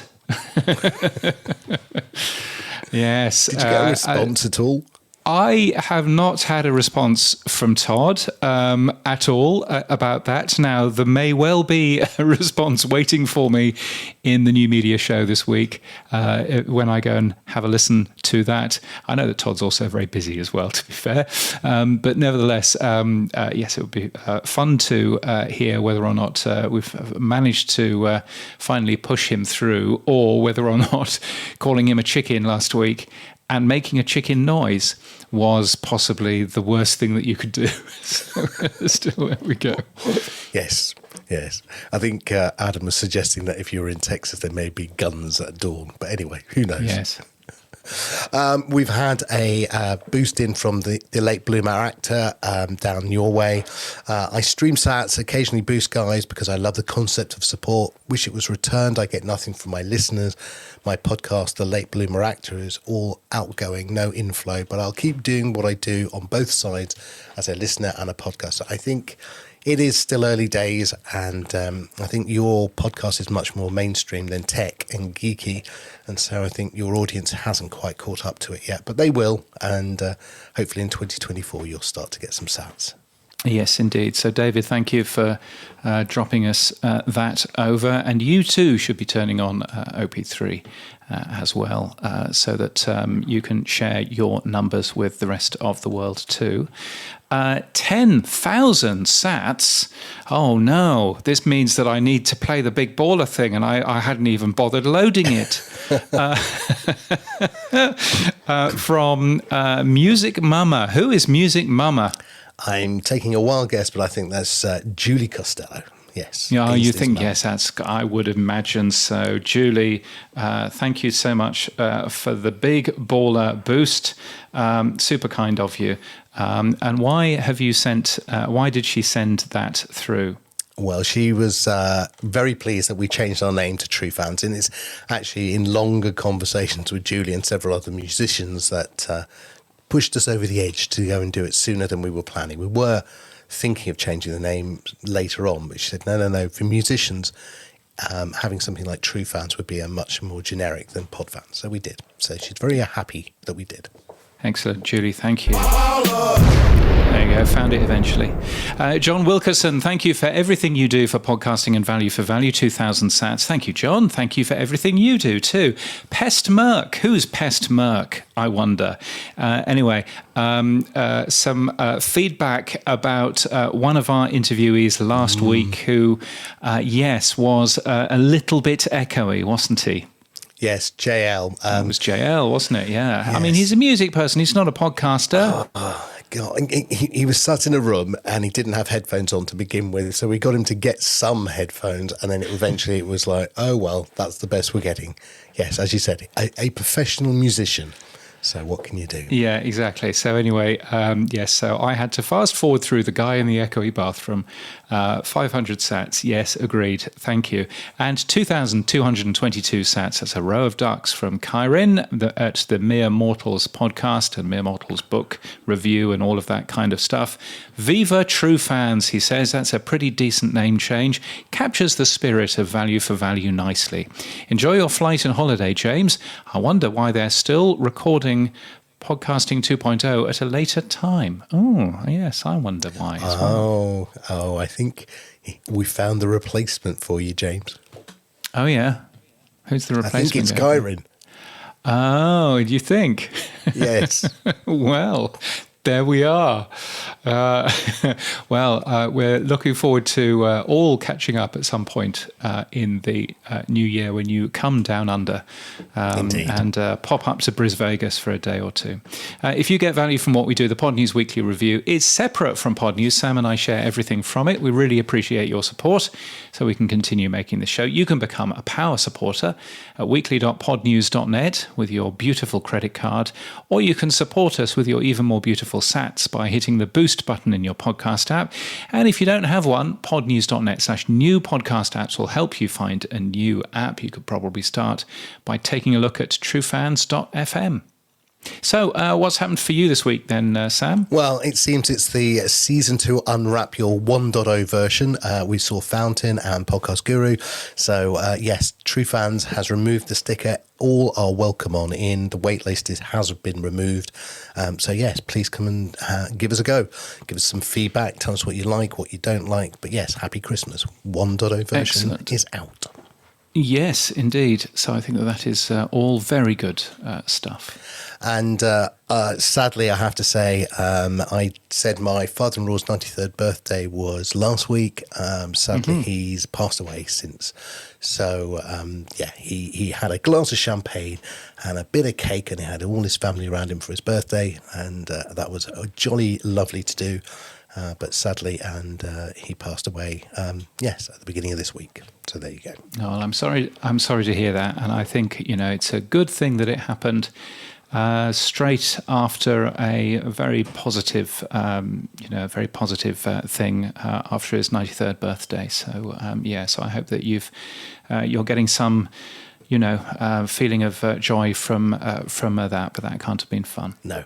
Yes. Did you get a response at all? I have not had a response from Todd at all about that. Now, there may well be a response waiting for me in the new media show this week when I go and have a listen to that. I know that Todd's also very busy as well, to be fair. But nevertheless, yes, it would be fun to hear whether or not we've managed to finally push him through, or whether or not calling him a chicken last week and making a chicken noise was possibly the worst thing that you could do. So still, there we go. Yes. I think Adam was suggesting that if you were in Texas, there may be guns at dawn. But anyway, who knows? Yes. We've had a boost in from the late bloomer actor down your way. I stream sats, occasionally boost guys because I love the concept of support. Wish it was returned. I get nothing from my listeners. My podcast, The Late Bloomer Actor, is all outgoing, no inflow, but I'll keep doing what I do on both sides as a listener and a podcaster. I think it is still early days, and I think your podcast is much more mainstream than tech and geeky, and so I think your audience hasn't quite caught up to it yet, but they will, and hopefully in 2024 you'll start to get some sats. Yes, indeed. So, David, thank you for dropping us that over. And you too should be turning on OP3 as well, so that you can share your numbers with the rest of the world too. 10,000 sats. Oh no, this means that I need to play the big baller thing, and I hadn't even bothered loading it. From Music Mama. Who is Music Mama? I'm taking a wild guess, but I think that's Julie Costello. Yes. Yeah, you think, yes, I would imagine so. Julie, thank you so much for the big baller boost. Super kind of you. And why did she send that through? Well, she was very pleased that we changed our name to True Fans. And it's actually in longer conversations with Julie and several other musicians that pushed us over the edge to go and do it sooner than we were planning. We were thinking of changing the name later on, but she said, no, for musicians, having something like True Fans would be a much more generic than Pod Fans. So we did. So she's very happy that we did. Excellent, Julie. Thank you. There you go. Found it eventually. John Wilkerson, thank you for everything you do for podcasting and value for value. 2,000 sats. Thank you, John. Thank you for everything you do too. Pest Merc. Who's Pest Merc? I wonder. Anyway, some feedback about one of our interviewees last week who, was a little bit echoey, wasn't he? Yes, JL. It was JL, wasn't it? Yeah. Yes. I mean, he's a music person. He's not a podcaster. Oh, God. He was sat in a room and he didn't have headphones on to begin with. So we got him to get some headphones. And then eventually it was like, oh, well, that's the best we're getting. Yes, as you said, a professional musician. So what can you do? Yeah, exactly. So anyway, yes, so I had to fast forward through the guy in the echoey bathroom. 500 sats. Yes, agreed. Thank you. And 2,222 sats. That's a row of ducks from Kyrin at the Mere Mortals podcast and Mere Mortals book review and all of that kind of stuff. Viva True Fans, he says. That's a pretty decent name change. Captures the spirit of value for value nicely. Enjoy your flight and holiday, James. I wonder why they're still recording Podcasting 2.0 at a later time. Oh, yes, I wonder why as well. Oh, I think we found the replacement for you, James. Oh, yeah? Who's the replacement? I think it's Kyrin. Oh, do you think? Yes. Well, there we are. We're looking forward to all catching up at some point in the new year when you come down under and pop up to Bris Vegas for a day or two. If you get value from what we do, the Podnews Weekly Review is separate from Podnews. Sam and I share everything from it. We really appreciate your support so we can continue making the show. You can become a power supporter at weekly.podnews.net with your beautiful credit card, or you can support us with your even more beautiful sats by hitting the boost button in your podcast app. And if you don't have one, podnews.net/new podcast apps will help you find a new app. You could probably start by taking a look at truefans.fm. So what's happened for you this week then, Sam? Well, it seems it's the season to unwrap your 1.0 version. We saw Fountain and Podcast Guru. So yes, True Fans has removed the sticker. All are welcome on in. The waitlist has been removed. So yes, please come and give us a go. Give us some feedback. Tell us what you like, what you don't like. But yes, happy Christmas. 1.0 version is out. Yes, indeed. So I think that is all very good stuff. And sadly, I have to say, I said my father-in-law's 93rd birthday was last week. Sadly, he's passed away since. So, he had a glass of champagne and a bit of cake, and he had all his family around him for his birthday. And that was jolly lovely to do. But sadly, he passed away, at the beginning of this week. So there you go. Oh, well, I'm sorry to hear that. And I think, it's a good thing that it happened straight after a very positive, thing after his 93rd birthday. So, so I hope that you're getting some, feeling of joy from that, but that can't have been fun. No.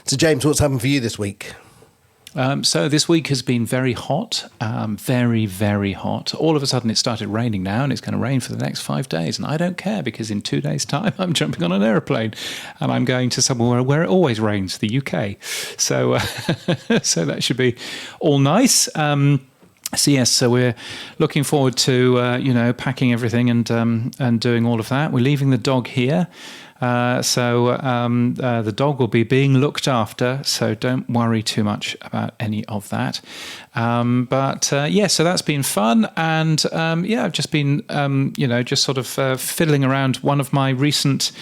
So, James, what's happened for you this week? So this week has been very hot, very, very hot. All of a sudden it started raining now, and it's going to rain for the next 5 days. And I don't care, because in 2 days' time I'm jumping on an aeroplane and I'm going to somewhere where it always rains, the UK. So, so that should be all nice. So we're looking forward to packing everything and doing all of that. We're leaving the dog here. The dog will be being looked after, so don't worry too much about any of that. So that's been fun. And I've just been, just sort of fiddling around. One of my recent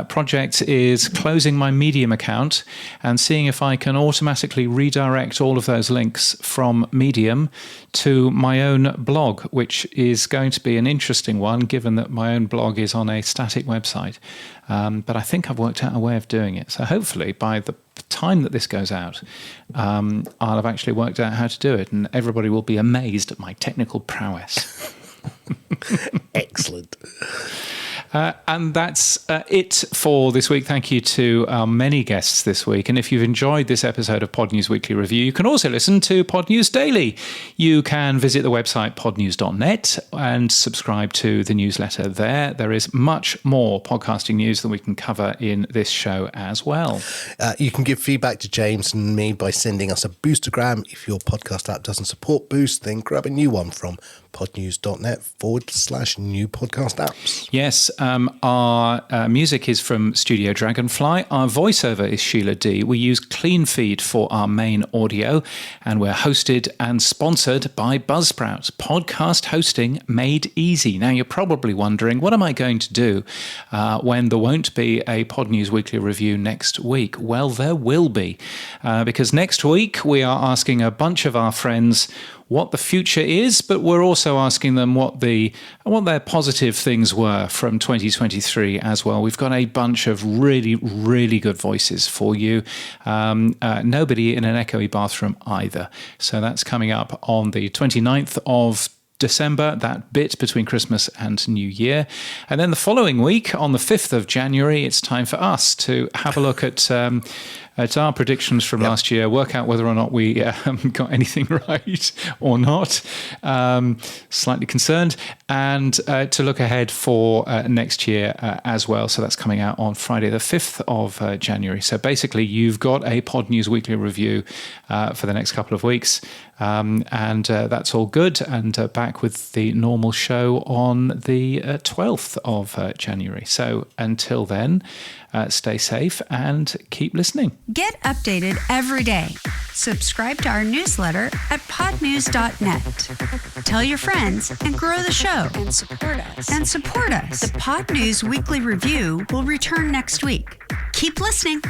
projects is closing my Medium account and seeing if I can automatically redirect all of those links from Medium to my own blog, which is going to be an interesting one, given that my own blog is on a static website. But I think I've worked out a way of doing it. So hopefully by the time that this goes out, I'll have actually worked out how to do it, and everybody will be amazed at my technical prowess. Excellent. And that's it for this week. Thank you to our many guests this week. And if you've enjoyed this episode of Podnews Weekly Review, you can also listen to Podnews Daily. You can visit the website podnews.net and subscribe to the newsletter there. There is much more podcasting news than we can cover in this show as well. You can give feedback to James and me by sending us a Boostergram. If your podcast app doesn't support Boost, then grab a new one from podnews.net/new podcast apps. Yes, our music is from Studio Dragonfly. Our voiceover is Sheila D. We use CleanFeed for our main audio, and we're hosted and sponsored by Buzzsprout. Podcast hosting made easy. Now, you're probably wondering, what am I going to do when there won't be a Podnews Weekly Review next week? Well, there will be, because next week we are asking a bunch of our friends what the future is, but we're also asking them what their positive things were from 2023 as well. We've got a bunch of really, really good voices for you. Nobody in an echoey bathroom either. So that's coming up on the 29th of December, that bit between Christmas and New Year. And then the following week, on the 5th of January, it's time for us to have a look at our predictions from last year, work out whether or not we got anything right or not. Slightly concerned. And to look ahead for next year as well. So that's coming out on Friday, the 5th of January. So basically, you've got a Podnews Weekly Review for the next couple of weeks. And that's all good. And back with the normal show on the 12th of January. So until then, stay safe and keep listening. Get updated every day. Subscribe to our newsletter at podnews.net. Tell your friends and grow the show. And support us. The Podnews Weekly Review will return next week. Keep listening.